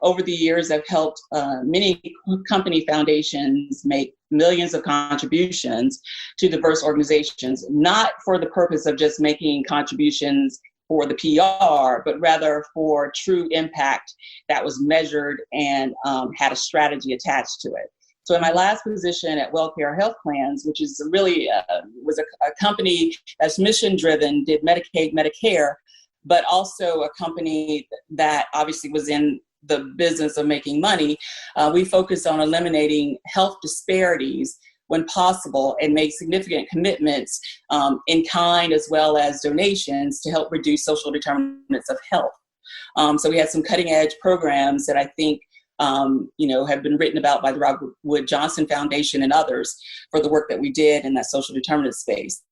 Speaker 9: over the years, I've helped many company foundations make millions of contributions to diverse organizations, not for the purpose of just making contributions for the PR, but rather for true impact that was measured and had a strategy attached to it. So in my last position at WellCare Health Plans, which is really was a company that's mission driven, did Medicaid, Medicare, but also a company that obviously was in the business of making money, we focused on eliminating health disparities when possible and make significant commitments in kind as well as donations to help reduce social determinants of health. So we had some cutting edge programs that I think have been written about by the Robert Wood Johnson Foundation and others for the work that we did in that social determinant space.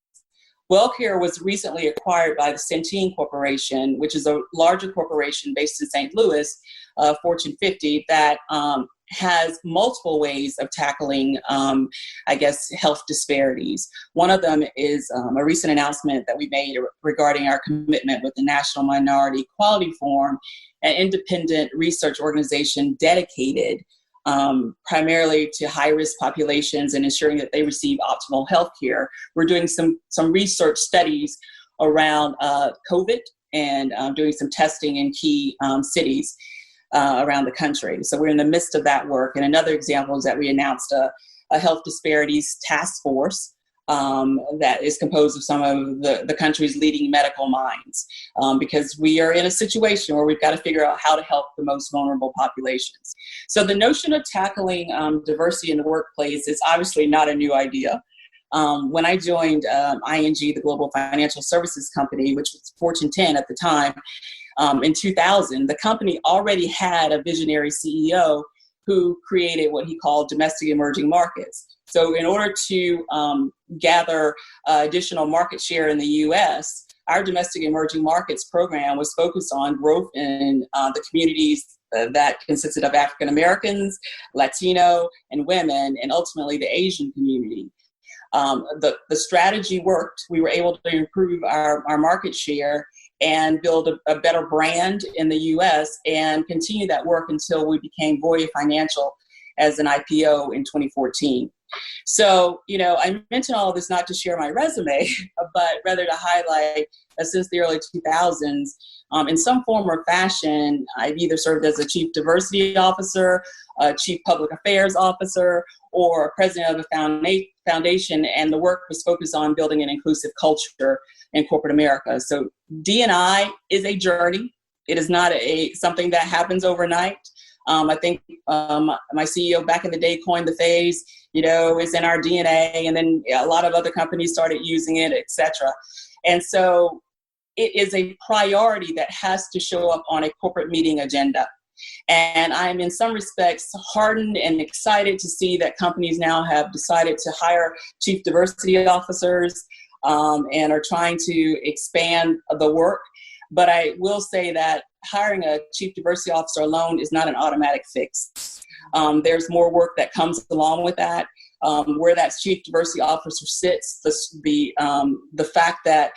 Speaker 9: WellCare was recently acquired by the Centene Corporation, which is a larger corporation based in St. Louis, Fortune 50, that has multiple ways of tackling, health disparities. One of them is a recent announcement that we made regarding our commitment with the National Minority Equality Forum, an independent research organization dedicated primarily to high-risk populations and ensuring that they receive optimal health care. We're doing some research studies around COVID and doing some testing in key cities around the country. So we're in the midst of that work. And another example is that we announced a health disparities task force that is composed of some of the country's leading medical minds, because we are in a situation where we've got to figure out how to help the most vulnerable populations. So the notion of tackling diversity in the workplace is obviously not a new idea. When I joined ING, the global financial services company, which was Fortune 10 at the time, in 2000, the company already had a visionary CEO who created what he called domestic emerging markets. So in order to gather additional market share in the US, our domestic emerging markets program was focused on growth in the communities that consisted of African Americans, Latino, and women, and ultimately the Asian community. The strategy worked. We were able to improve our market share and build a better brand in the US and continue that work until we became Voya Financial as an IPO in 2014. So, I mention all of this not to share my resume, but rather to highlight that since the early 2000s, in some form or fashion, I've either served as a chief diversity officer, a chief public affairs officer, or a president of a foundation, and the work was focused on building an inclusive culture in corporate America. So D&I is a journey. It is not something that happens overnight. I think my CEO back in the day coined the phrase, it's in our DNA, and then a lot of other companies started using it, et cetera. And so it is a priority that has to show up on a corporate meeting agenda. And I'm in some respects heartened and excited to see that companies now have decided to hire chief diversity officers and are trying to expand the work. But I will say that hiring a chief diversity officer alone is not an automatic fix. There's more work that comes along with that. Where that chief diversity officer sits, the fact that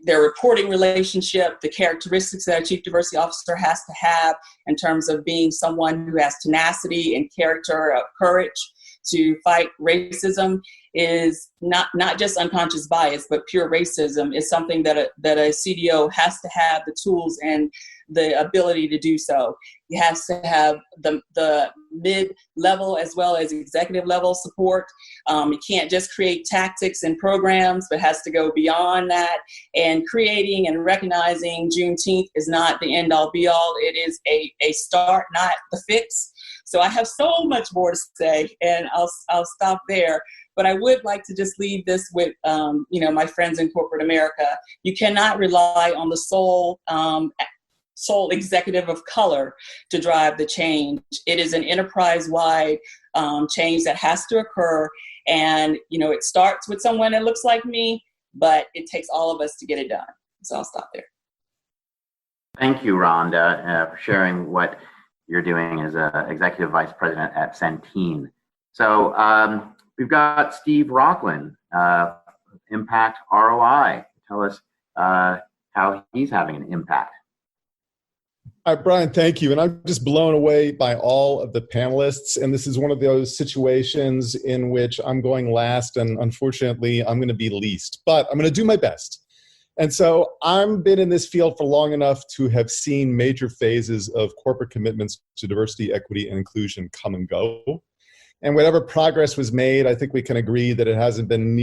Speaker 9: their reporting relationship, the characteristics that a chief diversity officer has to have in terms of being someone who has tenacity and character, courage to fight racism is not just unconscious bias, but pure racism is something that a CDO has to have the tools and the ability to do so. He has to have the mid-level as well as executive level support. He can't just create tactics and programs, but has to go beyond that. And creating and recognizing Juneteenth is not the end-all be-all. It is a start, not the fix. So I have so much more to say, and I'll stop there. But I would like to just leave this with, my friends in corporate America. You cannot rely on the sole executive of color to drive the change. It is an enterprise-wide change that has to occur. And, it starts with someone that looks like me, but it takes all of us to get it done. So I'll stop there.
Speaker 4: Thank you, Rhonda, for sharing what you're doing as executive vice president at Centene. So we've got Steve Rockland, Impact ROI. Tell us how he's having an impact.
Speaker 3: All right, Brian, thank you. And I'm just blown away by all of the panelists. And this is one of those situations in which I'm going last, and unfortunately, I'm going to be least. But I'm going to do my best. And so I've been in this field for long enough to have seen major phases of corporate commitments to diversity, equity, and inclusion come and go. And whatever progress was made, I think we can agree that it hasn't been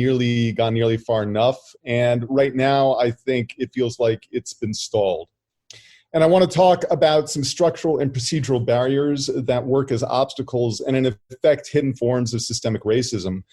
Speaker 3: gone nearly far enough. And right now, I think it feels like it's been stalled. And I want to talk about some structural and procedural barriers that work as obstacles and in effect hidden forms of systemic racism.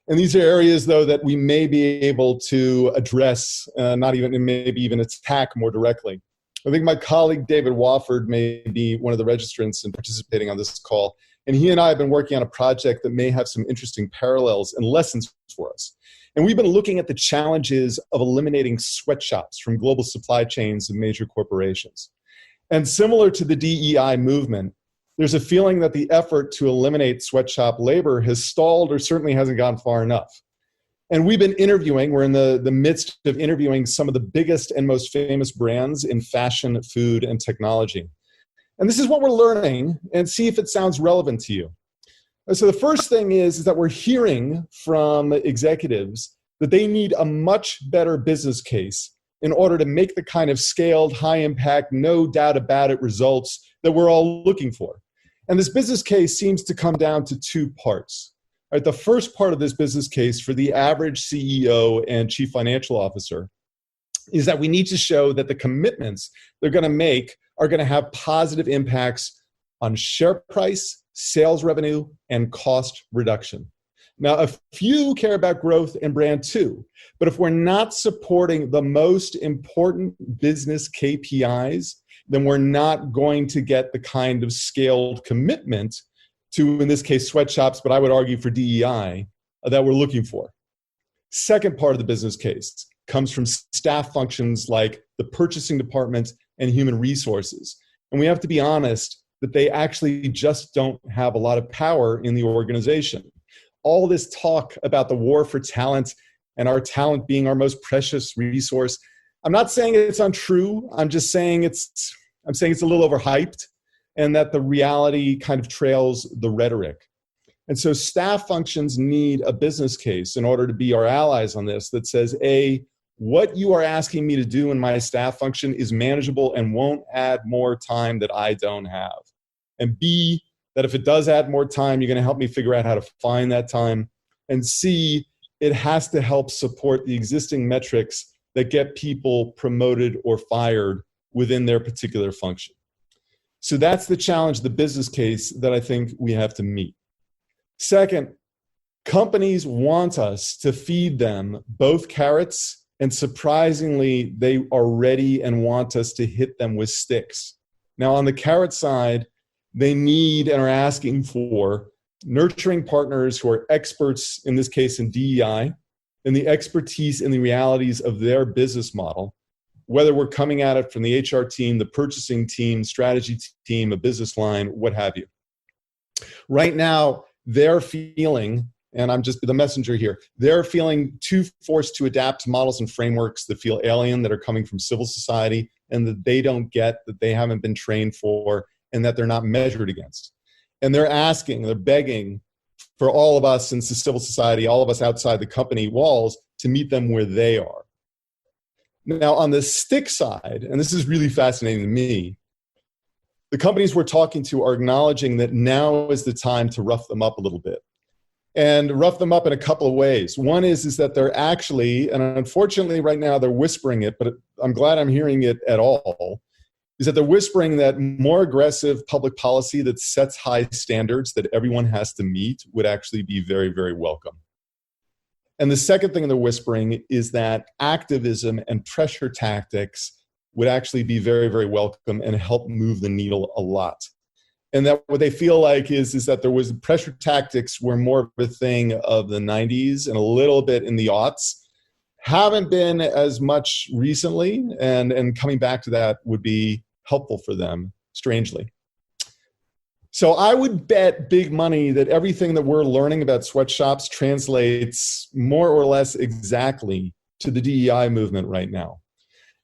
Speaker 3: And these are areas, though, that we may be able to address, maybe even attack more directly. I think my colleague David Wofford may be one of the registrants and participating on this call. And he and I have been working on a project that may have some interesting parallels and lessons for us. And we've been looking at the challenges of eliminating sweatshops from global supply chains of major corporations. And similar to the DEI movement, there's a feeling that the effort to eliminate sweatshop labor has stalled or certainly hasn't gone far enough. And we've been interviewing, we're in the midst of interviewing some of the biggest and most famous brands in fashion, food, and technology. And this is what we're learning, and see if it sounds relevant to you. So the first thing is that we're hearing from executives that they need a much better business case in order to make the kind of scaled, high impact, no doubt about it results that we're all looking for. And this business case seems to come down to two parts. Right, the first part of this business case for the average CEO and chief financial officer is that we need to show that the commitments they're going to make are going to have positive impacts on share price, sales revenue, and cost reduction. Now, a few care about growth and brand too, but if we're not supporting the most important business KPIs, then we're not going to get the kind of scaled commitment to, in this case, sweatshops, but I would argue for DEI, that we're looking for. Second part of the business case comes from staff functions like the purchasing department and human resources. And we have to be honest that they actually just don't have a lot of power in the organization. All this talk about the war for talent and our talent being our most precious resource, I'm not saying it's untrue. I'm just saying it's a little overhyped, and that the reality kind of trails the rhetoric. And so staff functions need a business case in order to be our allies on this that says, A, what you are asking me to do in my staff function is manageable and won't add more time that I don't have. And B, that if it does add more time, you're going to help me figure out how to find that time. And C, it has to help support the existing metrics that get people promoted or fired within their particular function. So that's the challenge, the business case that I think we have to meet. Second, companies want us to feed them both carrots, and surprisingly, they are ready and want us to hit them with sticks. Now, on the carrot side, they need and are asking for nurturing partners who are experts, in this case in DEI, and the expertise in the realities of their business model, whether we're coming at it from the HR team, the purchasing team, strategy team, a business line, what have you. Right now, they're feeling, and I'm just the messenger here, they're feeling too forced to adapt to models and frameworks that feel alien, that are coming from civil society, and that they don't get, that they haven't been trained for, and that they're not measured against. And they're asking, they're begging for all of us in civil society, all of us outside the company walls, to meet them where they are. Now, on the stick side, and this is really fascinating to me, the companies we're talking to are acknowledging that now is the time to rough them up a little bit. And rough them up in a couple of ways. One is that they're actually, and unfortunately right now they're whispering it, but I'm glad I'm hearing it at all, is that they're whispering that more aggressive public policy that sets high standards that everyone has to meet would actually be very, very welcome. And the second thing they're whispering is that activism and pressure tactics would actually be very, very welcome and help move the needle a lot. And that what they feel like is that there was pressure tactics were more of a thing of the 90s and a little bit in the aughts. Haven't been as much recently, and coming back to that would be helpful for them, strangely. So I would bet big money that everything that we're learning about sweatshops translates more or less exactly to the DEI movement right now.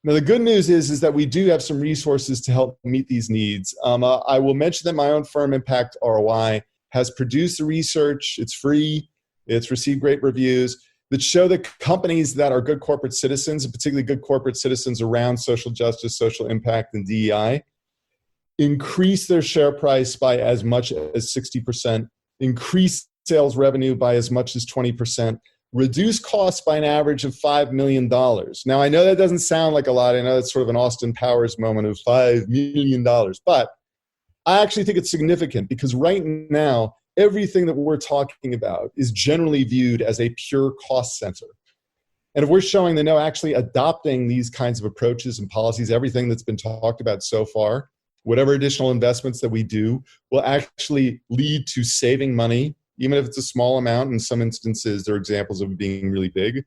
Speaker 3: Now, the good news is that we do have some resources to help meet these needs. I will mention that my own firm, Impact ROI, has produced the research. It's free. It's received great reviews. that show that companies that are good corporate citizens, and particularly good corporate citizens around social justice, social impact, and DEI, increase their share price by as much as 60%, increase sales revenue by as much as 20%, reduce costs by an average of $5 million. Now, I know that doesn't sound like a lot. I know it's sort of an Austin Powers moment of $5 million, but I actually think it's significant because right now, everything that we're talking about is generally viewed as a pure cost center. And if we're showing that no, actually adopting these kinds of approaches and policies, everything that's been talked about so far, whatever additional investments that we do will actually lead to saving money, even if it's a small amount. In some instances, there are examples of it being really big.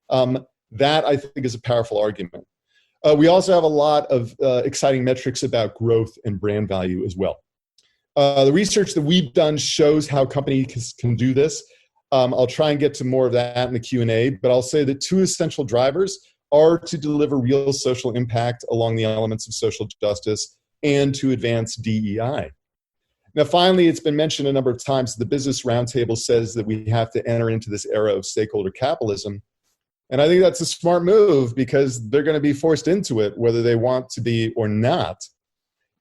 Speaker 3: That, I think, is a powerful argument. We also have a lot of exciting metrics about growth and brand value as well. The research that we've done shows how companies can do this. I'll try and get to more of that in the Q&A, but I'll say that two essential drivers are to deliver real social impact along the elements of social justice and to advance DEI. Now, finally, it's been mentioned a number of times, the Business Roundtable says that we have to enter into this era of stakeholder capitalism. And I think that's a smart move because they're going to be forced into it, whether they want to be or not.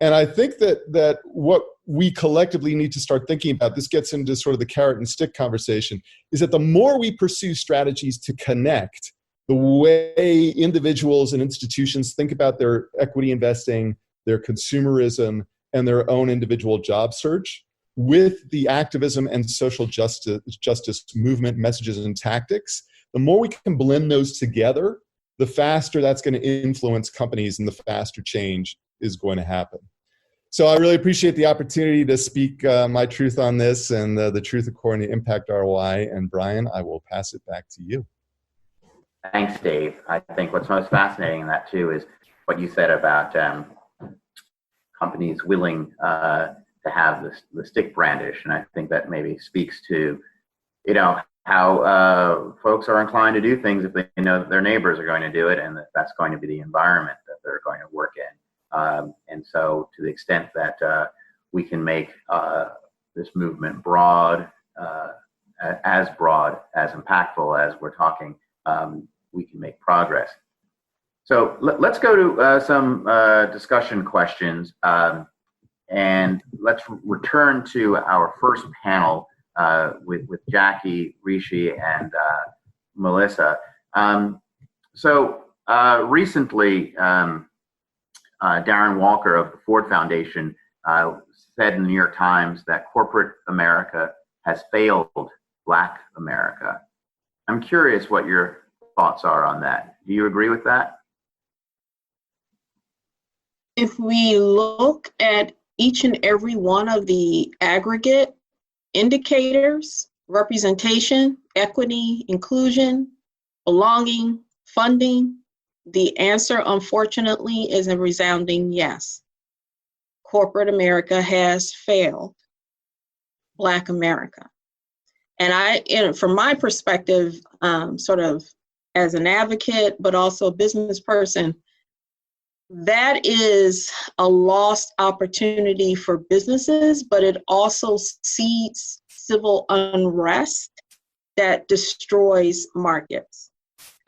Speaker 3: And I think that what we collectively need to start thinking about, this gets into sort of the carrot and stick conversation, is that the more we pursue strategies to connect the way individuals and institutions think about their equity investing, their consumerism, and their own individual job search with the activism and social justice movement messages and tactics, the more we can blend those together, the faster that's going to influence companies and the faster change is going to happen. So I really appreciate the opportunity to speak my truth on this and the truth according to Impact ROI. And Brian, I will pass it back to you.
Speaker 4: Thanks, Dave. I think what's most fascinating in that too is what you said about companies willing to have the stick brandish, and I think that maybe speaks to, how folks are inclined to do things if they know that their neighbors are going to do it, and that's going to be the environment that they're going to work in. And so, to the extent that we can make this movement broad, as impactful as we're talking, we can make progress. So let's go to some discussion questions, and let's return to our first panel with Jackie, Rishi, and Melissa. Recently, Darren Walker of the Ford Foundation said in the New York Times that corporate America has failed Black America. I'm curious what your thoughts are on that. Do you agree with that?
Speaker 5: If we look at each and every one of the aggregate indicators, representation, equity, inclusion, belonging, funding, the answer, unfortunately, is a resounding yes. Corporate America has failed Black America. And from my perspective, sort of as an advocate, but also a business person, that is a lost opportunity for businesses, but it also seeds civil unrest that destroys markets.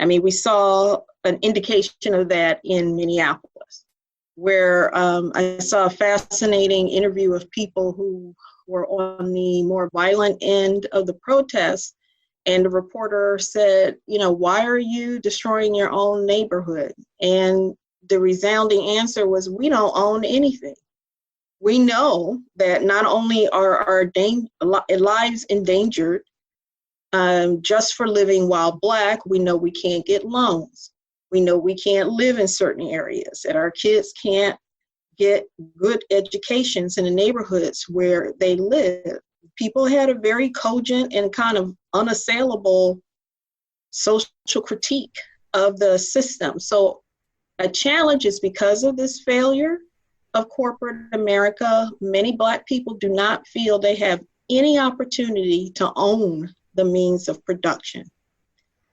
Speaker 5: I mean, we saw an indication of that in Minneapolis, where I saw a fascinating interview of people who were on the more violent end of the protest. And the reporter said, why are you destroying your own neighborhood? And the resounding answer was, we don't own anything. We know that not only are our lives endangered just for living while Black, we know we can't get loans. We know we can't live in certain areas, that our kids can't get good educations in the neighborhoods where they live. People had a very cogent and kind of unassailable social critique of the system. So a challenge is because of this failure of corporate America, many Black people do not feel they have any opportunity to own the means of production.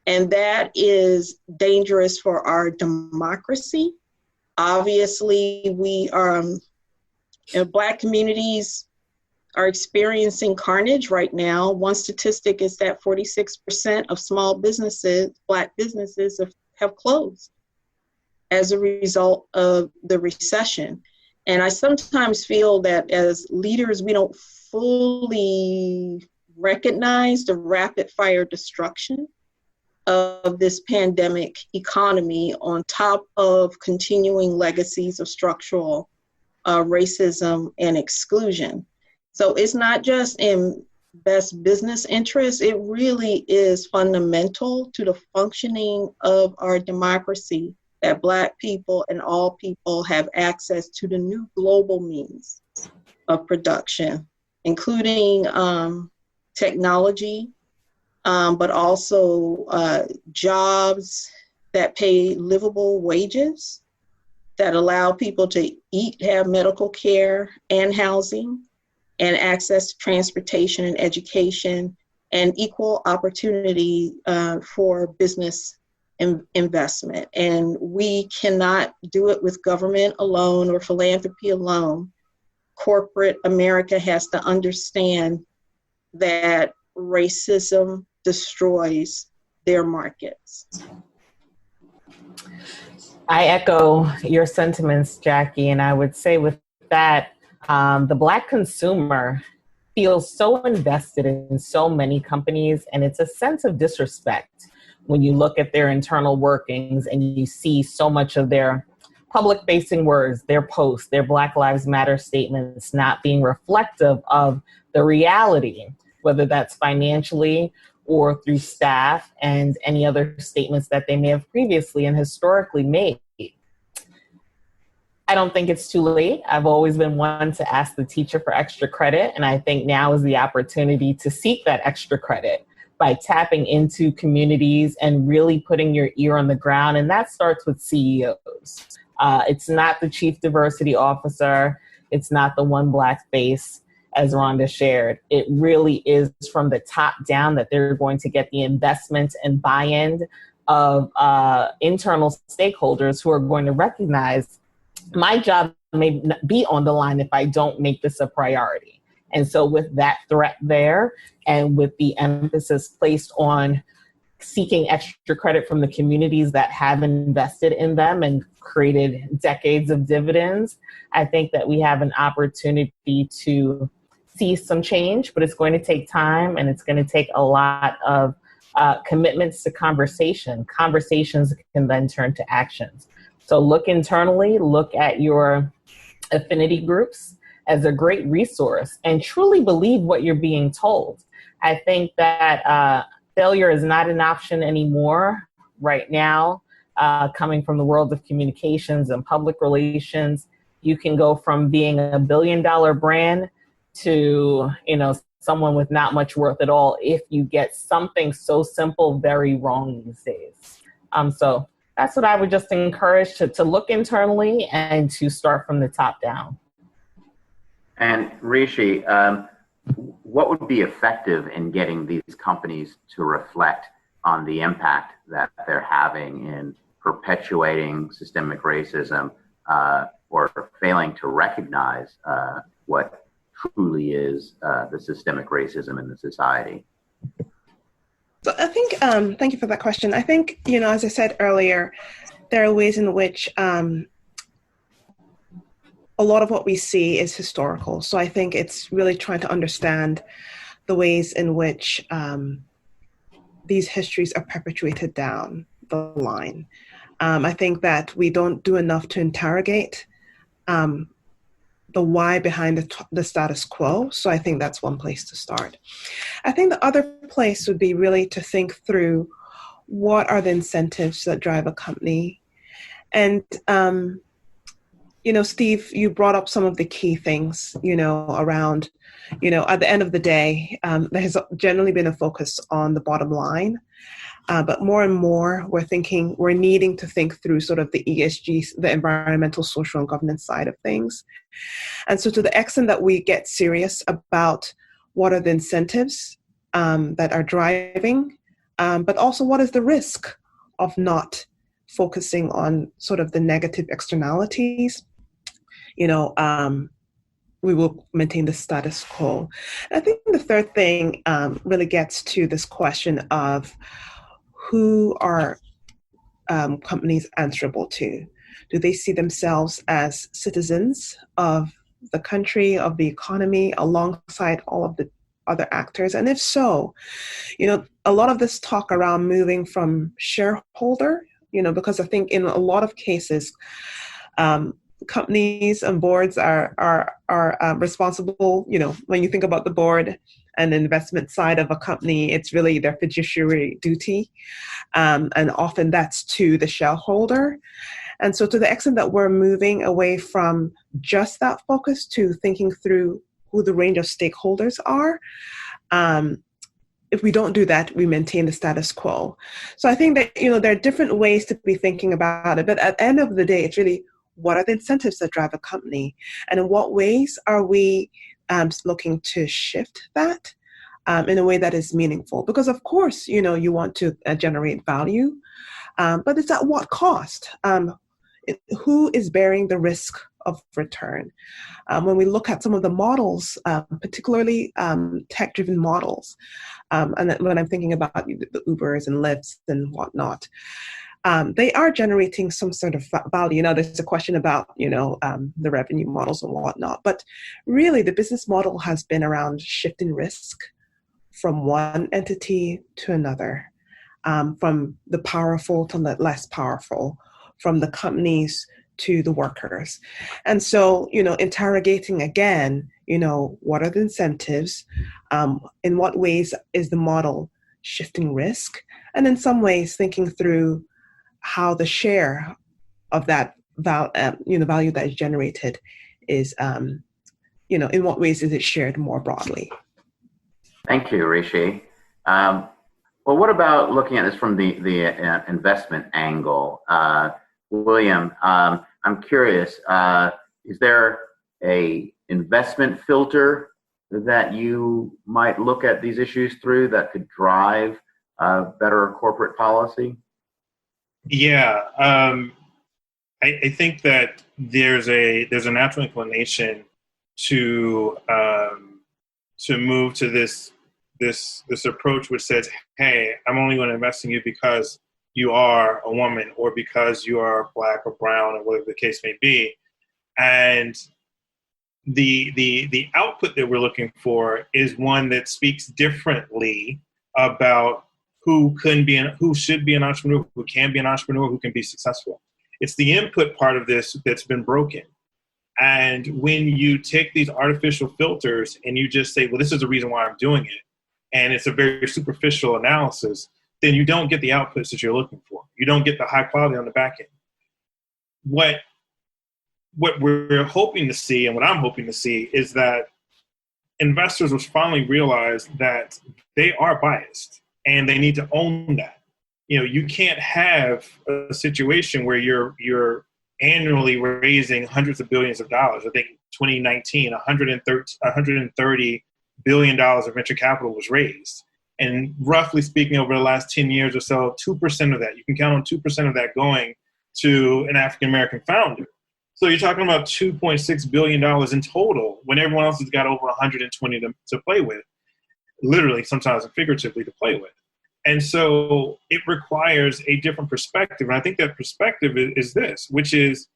Speaker 5: And that is dangerous for our democracy. Obviously, we are, Black communities are experiencing carnage right now. One statistic is that 46% of small businesses, Black businesses, have closed as a result of the recession. And I sometimes feel that as leaders, we don't fully recognize the rapid fire destruction of this pandemic economy on top of continuing legacies of structural racism and exclusion. So it's not just in best business interests, it really is fundamental to the functioning of our democracy that Black people and all people have access to the new global means of production, including technology, but also jobs that pay livable wages, that allow people to eat, have medical care and housing, and access to transportation and education, and equal opportunity for business investment. And we cannot do it with government alone or philanthropy alone. Corporate America has to understand that racism destroys their markets.
Speaker 7: I echo your sentiments, Jackie, and I would say with that, the Black consumer feels so invested in so many companies, and it's a sense of disrespect when you look at their internal workings and you see so much of their public-facing words, their posts, their Black Lives Matter statements not being reflective of the reality, whether that's financially or through staff and any other statements that they may have previously and historically made. I don't think it's too late. I've always been one to ask the teacher for extra credit, and I think now is the opportunity to seek that extra credit by tapping into communities and really putting your ear on the ground, and that starts with CEOs. It's not the chief diversity officer. It's not the one Black face, as Rhonda shared. It really is from the top down that they're going to get the investment and buy-in of internal stakeholders who are going to recognize my job may be on the line if I don't make this a priority. And so with that threat there, and with the emphasis placed on seeking extra credit from the communities that have invested in them and created decades of dividends, I think that we have an opportunity to see some change, but it's going to take time, and it's going to take a lot of commitments to conversation. Conversations can then turn to actions. So look internally, look at your affinity groups as a great resource, and truly believe what you're being told. I think that failure is not an option anymore right now. Coming from the world of communications and public relations, you can go from being a $1 billion brand to, someone with not much worth at all if you get something so simple very wrong these days. So that's what I would just encourage, to look internally and to start from the top down.
Speaker 4: And Rishi, what would be effective in getting these companies to reflect on the impact that they're having in perpetuating systemic racism or failing to recognize what truly is the systemic racism in the society?
Speaker 6: So I think, thank you for that question. I think, as I said earlier, there are ways in which a lot of what we see is historical. So I think it's really trying to understand the ways in which these histories are perpetuated down the line. I think that we don't do enough to interrogate the why behind the status quo. So I think that's one place to start. I think the other place would be really to think through what are the incentives that drive a company. And, Steve, you brought up some of the key things, around, at the end of the day, there has generally been a focus on the bottom line. But more and more, we're needing to think through sort of the ESG, the environmental, social, and governance side of things. And so to the extent that we get serious about what are the incentives that are driving, but also what is the risk of not focusing on sort of the negative externalities, we will maintain the status quo. And I think the third thing really gets to this question of who are companies answerable to? Do they see themselves as citizens of the country, of the economy, alongside all of the other actors? And if so, a lot of this talk around moving from shareholder, because I think in a lot of cases, companies and boards are responsible. When you think about the board and the investment side of a company, it's really their fiduciary duty, and often that's to the shareholder. And so to the extent that we're moving away from just that focus to thinking through who the range of stakeholders are, if we don't do that, we maintain the status quo. So I think that, there are different ways to be thinking about it. But at the end of the day, it's really, what are the incentives that drive a company? And in what ways are we looking to shift that in a way that is meaningful? Because of course, you want to generate value, but it's at what cost? Who is bearing the risk of return? When we look at some of the models, particularly tech-driven models, and when I'm thinking about the Ubers and Lyfts and whatnot, they are generating some sort of value. Now, there's a question about, the revenue models and whatnot, but really the business model has been around shifting risk from one entity to another, from the powerful to the less powerful, from the companies to the workers. And so, interrogating again, what are the incentives? In what ways is the model shifting risk? And in some ways, thinking through how the share of that value that is generated is, in what ways is it shared more broadly?
Speaker 4: Thank you, Rishi. Well, what about looking at this from the investment angle? William, I'm curious, is there a investment filter that you might look at these issues through that could drive better corporate policy?
Speaker 8: Yeah, I think that there's a natural inclination to move to this approach which says, hey, I'm only going to invest in you because you are a woman or because you are black or brown or whatever the case may be. And the output that we're looking for is one that speaks differently about who should be an entrepreneur, who can be an entrepreneur, who can be successful. It's the input part of this that's been broken. And when you take these artificial filters and you just say, well, this is the reason why I'm doing it, and it's a very superficial analysis, then you don't get the outputs that you're looking for. You don't get the high quality on the back end. What we're hoping to see, and what I'm hoping to see, is that investors will finally realize that they are biased and they need to own that. You can't have a situation where you're annually raising hundreds of billions of dollars. I think 2019, $130 billion of venture capital was raised. And roughly speaking, over the last 10 years or so, 2% of that, you can count on 2% of that going to an African-American founder. So you're talking about $2.6 billion in total when everyone else has got over 120 to play with, literally, sometimes figuratively, to play with. And so it requires a different perspective. And I think that perspective is this, which is,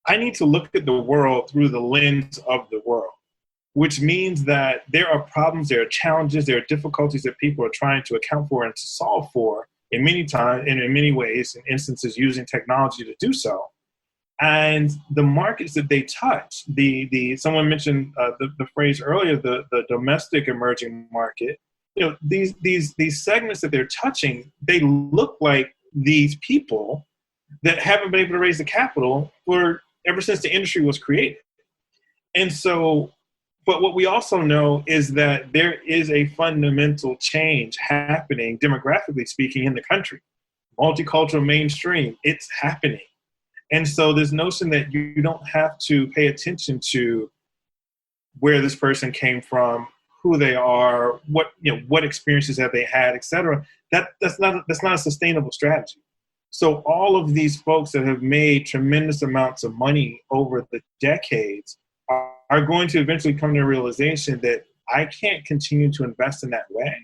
Speaker 8: I need to look at the world through the lens of the world, which means that there are problems, there are challenges, there are difficulties that people are trying to account for and to solve for in many times and in many ways, in instances using technology to do so. And the markets that they touch, someone mentioned the phrase earlier, the domestic emerging market. These segments that they're touching, they look like these people that haven't been able to raise the capital ever since the industry was created. And so, but what we also know is that there is a fundamental change happening, demographically speaking, in the country. Multicultural mainstream, it's happening. And so this notion that you don't have to pay attention to where this person came from, who they are, what experiences have they had, et cetera, that's not a sustainable strategy. So all of these folks that have made tremendous amounts of money over the decades are going to eventually come to a realization that I can't continue to invest in that way.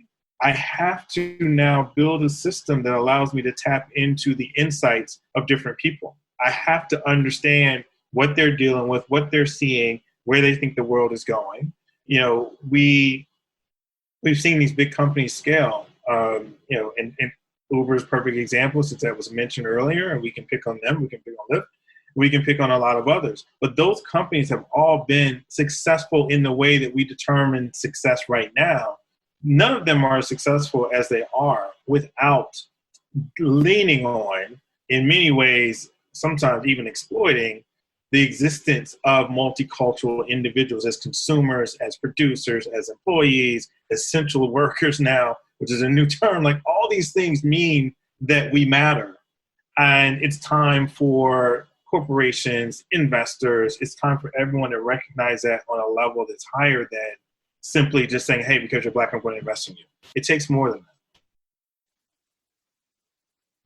Speaker 8: I have to now build a system that allows me to tap into the insights of different people. I have to understand what they're dealing with, what they're seeing, where they think the world is going. You know, we've seen these big companies scale, you know, and Uber is a perfect example, since that was mentioned earlier, and we can pick on them, we can pick on Lyft, we can pick on a lot of others. But those companies have all been successful in the way that we determine success right now. None of them are as successful as they are without leaning on, in many ways, sometimes even exploiting, the existence of multicultural individuals as consumers, as producers, as employees, as essential workers now, which is a new term. Like, all these things mean that we matter. And it's time for corporations, investors, it's time for everyone to recognize that on a level that's higher than simply just saying, hey, because you're Black, I'm going to invest in you. It takes more than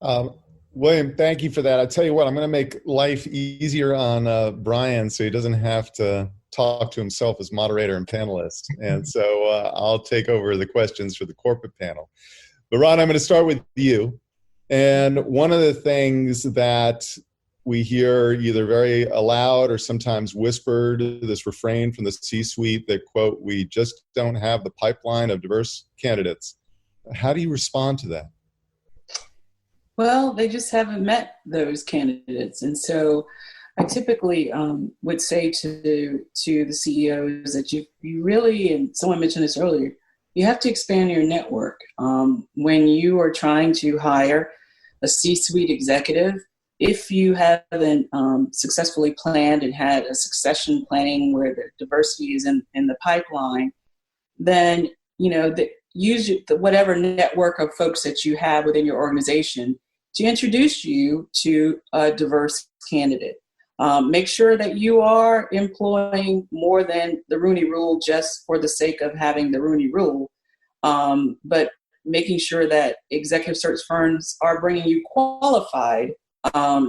Speaker 3: that. William, thank you for that. I'll tell you what, I'm going to make life easier on Brian so he doesn't have to talk to himself as moderator and panelist. And so I'll take over the questions for the corporate panel. But Ron, I'm going to start with you. And one of the things that we hear either very aloud or sometimes whispered, this refrain from the C-suite that, quote, we just don't have the pipeline of diverse candidates. How do you respond to that?
Speaker 9: Well, they just haven't met those candidates. And so I typically would say to the CEOs that you really, and someone mentioned this earlier, you have to expand your network. When you are trying to hire a C-suite executive, if you haven't successfully planned and had a succession planning where the diversity is in the pipeline, then, you know, use whatever network of folks that you have within your organization to introduce you to a diverse candidate. Make sure that you are employing more than the Rooney Rule just for the sake of having the Rooney Rule, but making sure that executive search firms are bringing you qualified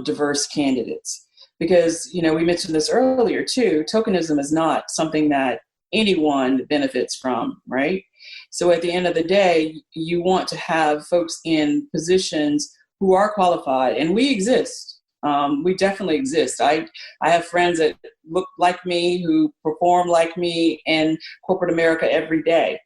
Speaker 9: diverse candidates. Because, you know, we mentioned this earlier too, tokenism is not something that anyone benefits from, right? So at the end of the day, you want to have folks in positions who are qualified, and we exist. We definitely exist. I have friends that look like me, who perform like me in corporate America every day.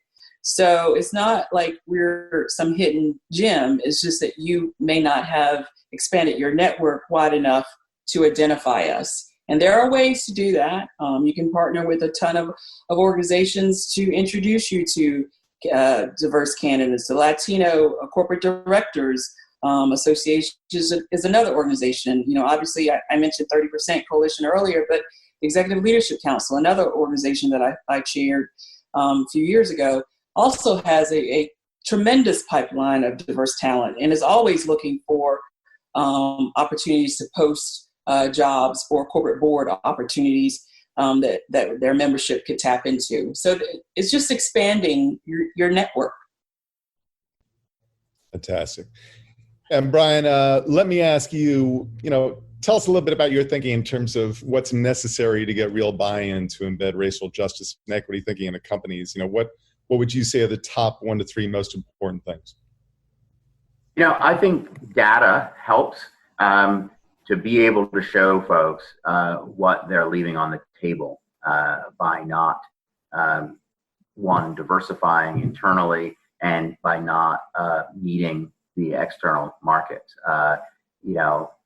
Speaker 9: So it's not like we're some hidden gem. It's just that you may not have expanded your network wide enough to identify us. And there are ways to do that. You can partner with a ton of organizations to introduce you to diverse candidates. The Latino Corporate Directors Association is another organization. You know, obviously I mentioned 30% Coalition earlier, but the Executive Leadership Council, another organization that I chaired a few years ago, also has a tremendous pipeline of diverse talent and is always looking for opportunities to post jobs or corporate board opportunities that their membership could tap into. So it's just expanding your network.
Speaker 3: Fantastic. And Brian, let me ask you, tell us a little bit about your thinking in terms of what's necessary to get real buy-in to embed racial justice and equity thinking into companies. What would you say are the top 1 to 3 most important things?
Speaker 4: I think data helps to be able to show folks what they're leaving on the table by not, one, diversifying internally, and by not meeting the external market.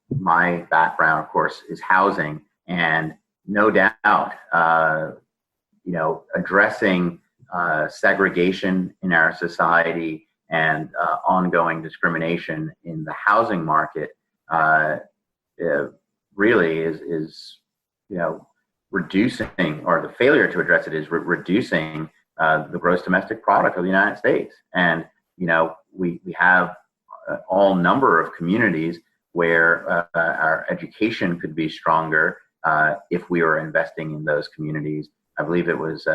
Speaker 4: My background, of course, is housing, and no doubt, addressing segregation in our society and ongoing discrimination in the housing market really is reducing, or the failure to address it is reducing the gross domestic product of the United States. And we have all number of communities where our education could be stronger if we were investing in those communities. I believe it was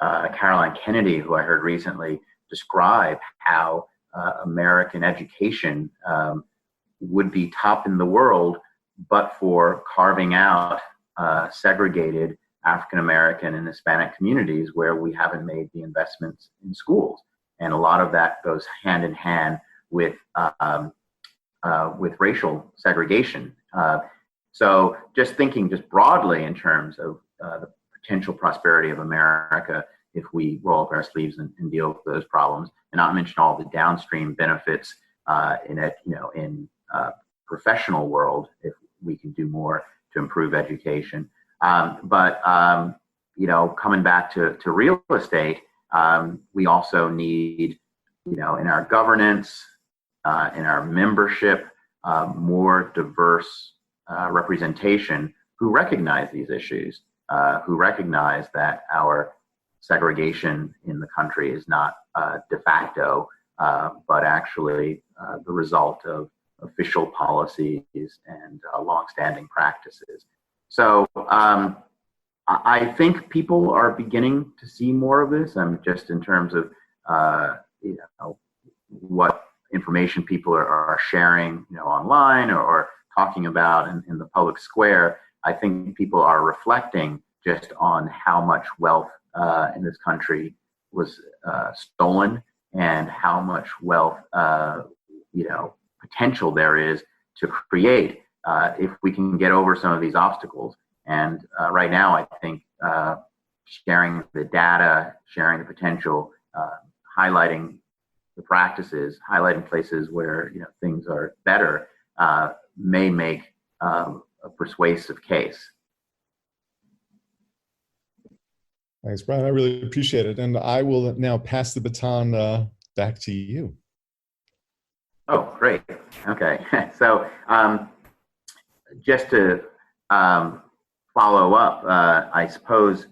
Speaker 4: Caroline Kennedy who I heard recently describe how American education would be top in the world, but for carving out segregated African American and Hispanic communities where we haven't made the investments in schools. And a lot of that goes hand in hand with racial segregation. So just thinking just broadly in terms of the potential prosperity of America if we roll up our sleeves and deal with those problems, and not mention all the downstream benefits in professional world if we can do more to improve education. But coming back to real estate, we also need, in our governance, in our membership, more diverse representation who recognize these issues, who recognize that our segregation in the country is not de facto, but actually the result of official policies and longstanding practices. So I think people are beginning to see more of this. Just in terms of what information people are sharing, online or talking about in the public square. I think people are reflecting just on how much wealth in this country was stolen, and how much wealth potential there is to create if we can get over some of these obstacles. And right now, I think sharing the data, sharing the potential, highlighting the practices, highlighting places where things are better, may make a persuasive case.
Speaker 3: Thanks, Brian. I really appreciate it. And I will now pass the baton back to you.
Speaker 4: Oh, great. Okay. So just to follow up, I suppose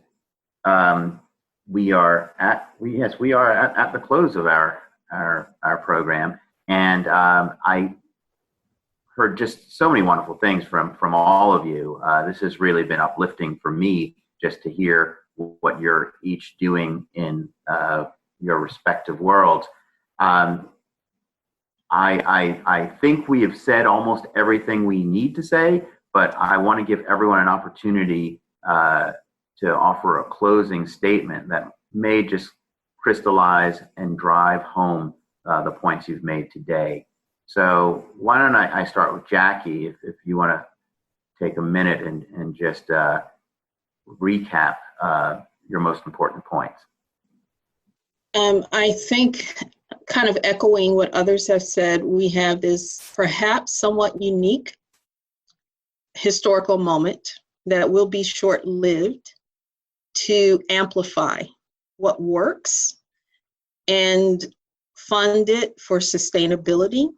Speaker 4: we are at the close of our program, and I heard just so many wonderful things from all of you. This has really been uplifting for me, just to hear what you're each doing in your respective worlds. I think we have said almost everything we need to say, but I want to give everyone an opportunity to offer a closing statement that may just crystallize and drive home the points you've made today. So why don't I start with Jackie, if you want to take a minute and just recap your most important points.
Speaker 5: I think, kind of echoing what others have said, we have this perhaps somewhat unique historical moment that will be short-lived to amplify what works and fund it for sustainability,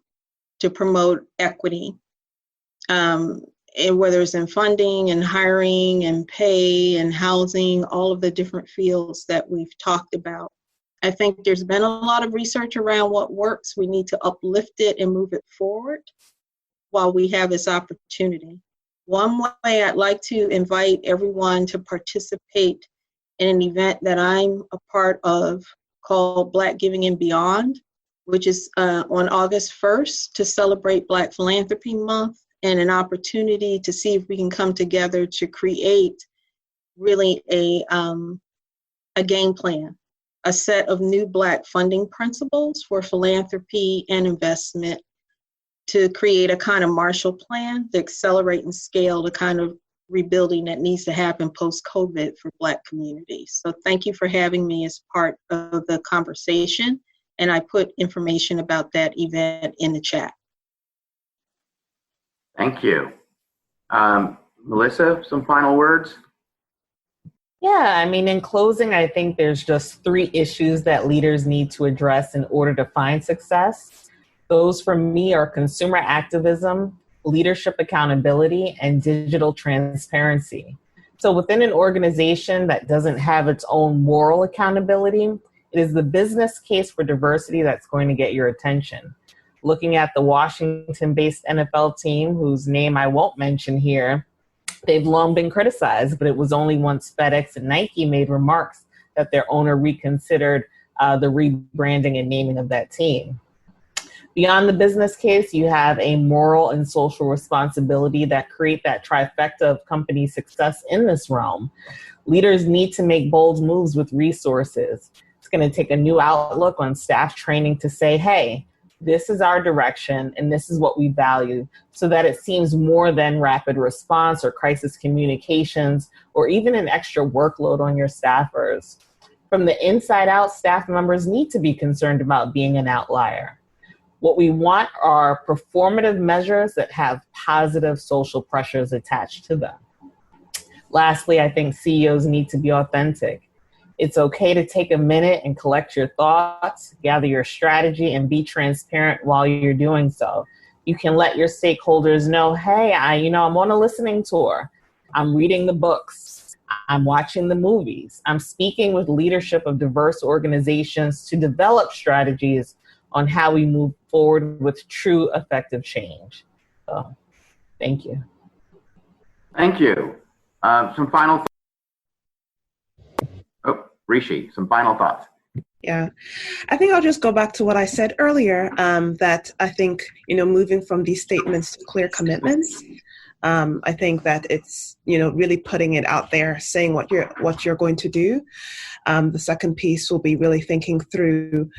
Speaker 5: to promote equity, and whether it's in funding and hiring and pay and housing, all of the different fields that we've talked about. I think there's been a lot of research around what works. We need to uplift it and move it forward while we have this opportunity. One way I'd like to invite everyone to participate in an event that I'm a part of called Black Giving and Beyond, which is on August 1st to celebrate Black Philanthropy Month, and an opportunity to see if we can come together to create really a game plan, a set of new Black funding principles for philanthropy and investment, to create a kind of Marshall Plan to accelerate and scale the kind of rebuilding that needs to happen post-COVID for Black communities. So thank you for having me as part of the conversation, and I put information about that event in the chat.
Speaker 4: Thank you. Melissa, some final words?
Speaker 7: Yeah, in closing, I think there's just 3 issues that leaders need to address in order to find success. Those for me are consumer activism, leadership accountability, and digital transparency. So within an organization that doesn't have its own moral accountability, it is the business case for diversity that's going to get your attention. Looking at the Washington-based NFL team, whose name I won't mention here, they've long been criticized, but it was only once FedEx and Nike made remarks that their owner reconsidered the rebranding and naming of that team. Beyond the business case, you have a moral and social responsibility that create that trifecta of company success in this realm. Leaders need to make bold moves with resources. It's going to take a new outlook on staff training to say, hey, this is our direction and this is what we value, so that it seems more than rapid response or crisis communications or even an extra workload on your staffers. From the inside out, staff members need to be concerned about being an outlier. What we want are performative measures that have positive social pressures attached to them. Lastly, I think CEOs need to be authentic. It's okay to take a minute and collect your thoughts, gather your strategy, and be transparent while you're doing so. You can let your stakeholders know, hey, I'm on a listening tour. I'm reading the books. I'm watching the movies. I'm speaking with leadership of diverse organizations to develop strategies on how we move forward with true effective change. So, thank you.
Speaker 4: Thank you. Some final Rishi, some final thoughts.
Speaker 6: Yeah, I think I'll just go back to what I said earlier, that I think, moving from these statements to clear commitments, I think that it's, really putting it out there, saying what you're going to do. The second piece will be really thinking through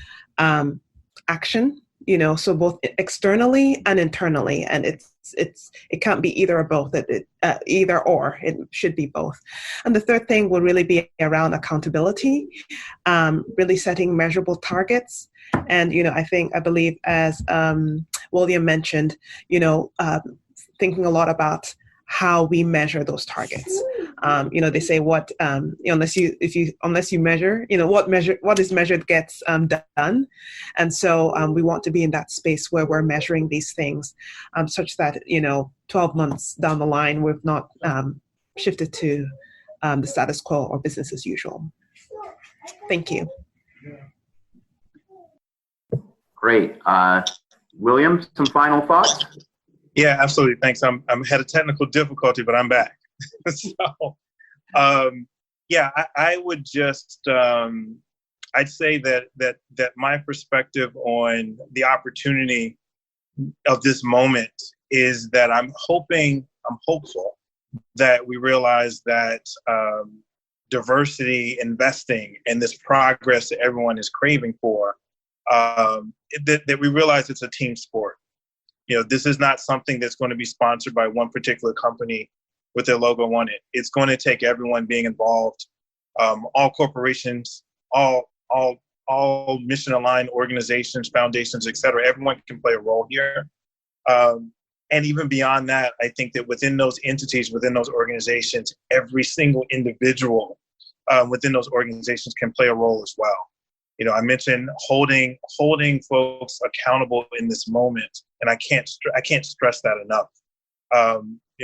Speaker 6: action, so both externally and internally, and it can't be either or both. Either or, it should be both. And the third thing will really be around accountability, really setting measurable targets. And I believe, as William mentioned, thinking a lot about how we measure those targets. They say unless you measure, what is measured gets done. And so we want to be in that space where we're measuring these things, such that, 12 months down the line, we've not shifted to the status quo or business as usual. Thank you.
Speaker 4: Great. William, some final thoughts?
Speaker 8: Yeah, absolutely. Thanks. I'm had a technical difficulty, but I'm back. So, I would just, I'd say that my perspective on the opportunity of this moment is that I'm hopeful that we realize that diversity investing and this progress that everyone is craving for, that we realize it's a team sport. This is not something that's going to be sponsored by one particular company with their logo on it. It's going to take everyone being involved, all corporations, all mission-aligned organizations, foundations, et cetera. Everyone can play a role here. And even beyond that, I think that within those entities, within those organizations, every single individual within those organizations can play a role as well. I mentioned holding folks accountable in this moment, and I can't stress that enough.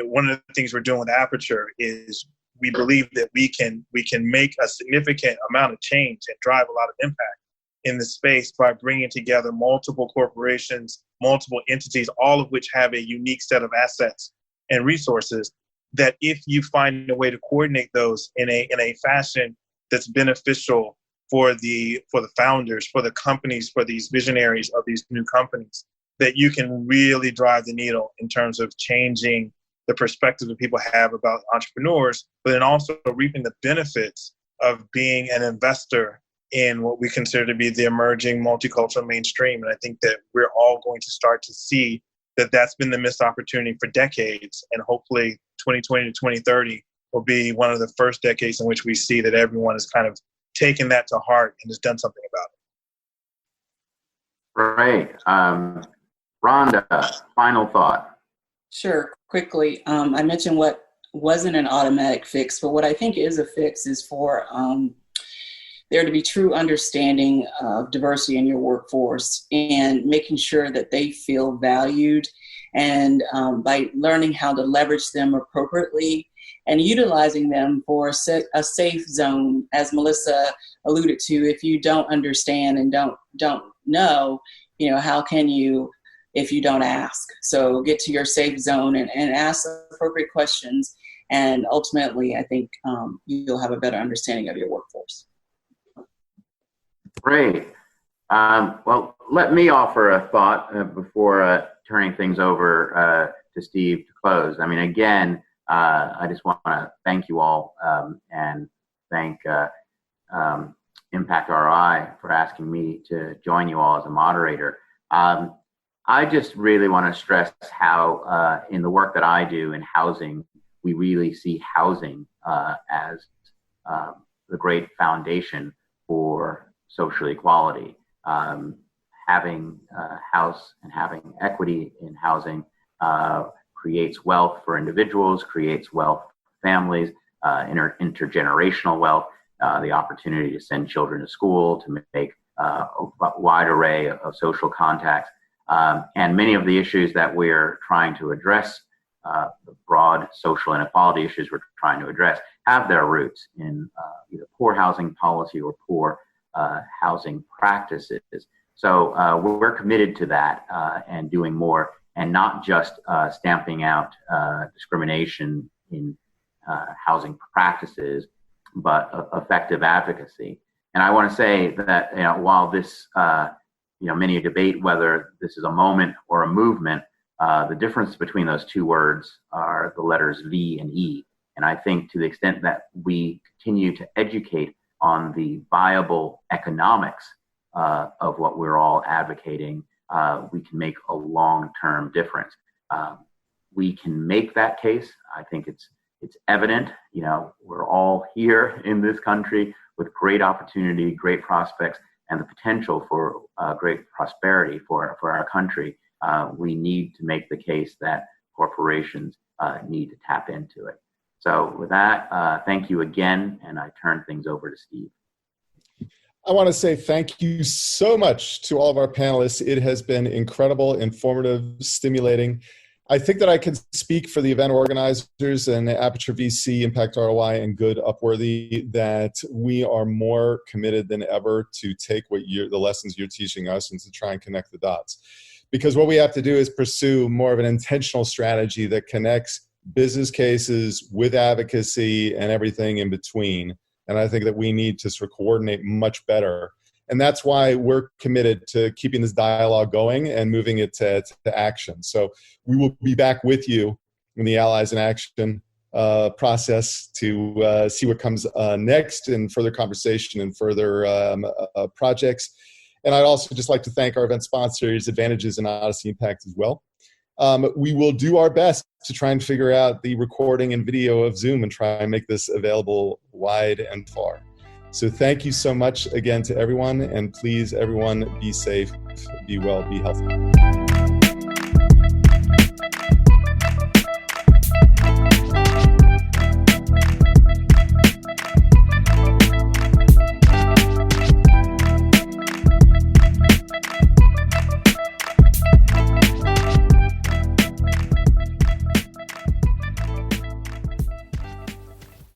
Speaker 8: One of the things we're doing with Aperture is we believe that we can make a significant amount of change and drive a lot of impact in this space by bringing together multiple corporations, multiple entities, all of which have a unique set of assets and resources. That if you find a way to coordinate those in a fashion that's beneficial for the founders, for the companies, for these visionaries of these new companies, that you can really drive the needle in terms of changing the perspective that people have about entrepreneurs, but then also reaping the benefits of being an investor in what we consider to be the emerging multicultural mainstream. And I think that we're all going to start to see that that's been the missed opportunity for decades. And hopefully 2020 to 2030 will be one of the first decades in which we see that everyone has kind of taken that to heart and has done something about it.
Speaker 4: Great. Rhonda, final thought.
Speaker 9: Sure, quickly. I mentioned what wasn't an automatic fix, but what I think is a fix is for there to be true understanding of diversity in your workforce and making sure that they feel valued, and by learning how to leverage them appropriately and utilizing them for a safe zone. As Melissa alluded to, if you don't understand and don't know, how can you if you don't ask? So get to your safe zone and ask appropriate questions. And ultimately, I think you'll have a better understanding of your workforce.
Speaker 4: Great. Well, let me offer a thought before turning things over to Steve to close. I mean, again, I just want to thank you all and thank Impact ROI for asking me to join you all as a moderator. I just really want to stress how in the work that I do in housing, we really see housing as the great foundation for social equality. Having a house and having equity in housing creates wealth for individuals, creates wealth for families, intergenerational wealth, the opportunity to send children to school, to make a wide array of social contacts. And many of the issues that we're trying to address, the broad social inequality issues we're trying to address, have their roots in either poor housing policy or poor housing practices. So we're committed to that and doing more, and not just stamping out discrimination in housing practices, but effective advocacy. And I want to say that while this, many debate whether this is a moment or a movement, the difference between those two words are the letters V and E. And I think to the extent that we continue to educate on the viable economics of what we're all advocating, we can make a long-term difference. We can make that case. I think it's evident. We're all here in this country with great opportunity, great prospects, and the potential for great prosperity for our country. We need to make the case that corporations need to tap into it. So with that, thank you again, and I turn things over to Steve.
Speaker 3: I want to say thank you so much to all of our panelists. It has been incredible, informative, stimulating. I think that I can speak for the event organizers and Aperture VC, Impact ROI, and Good Upworthy that we are more committed than ever to take the lessons you're teaching us and to try and connect the dots. Because what we have to do is pursue more of an intentional strategy that connects business cases with advocacy and everything in between. And I think that we need to sort of coordinate much better. And that's why we're committed to keeping this dialogue going and moving it to action. So we will be back with you in the Allies in Action process to see what comes next and further conversation and further projects. And I'd also just like to thank our event sponsors, Advantages and Odyssey Impact as well. We will do our best to try and figure out the recording and video of Zoom and try and make this available wide and far. So thank you so much again to everyone, and please, everyone, be safe, be well, be healthy.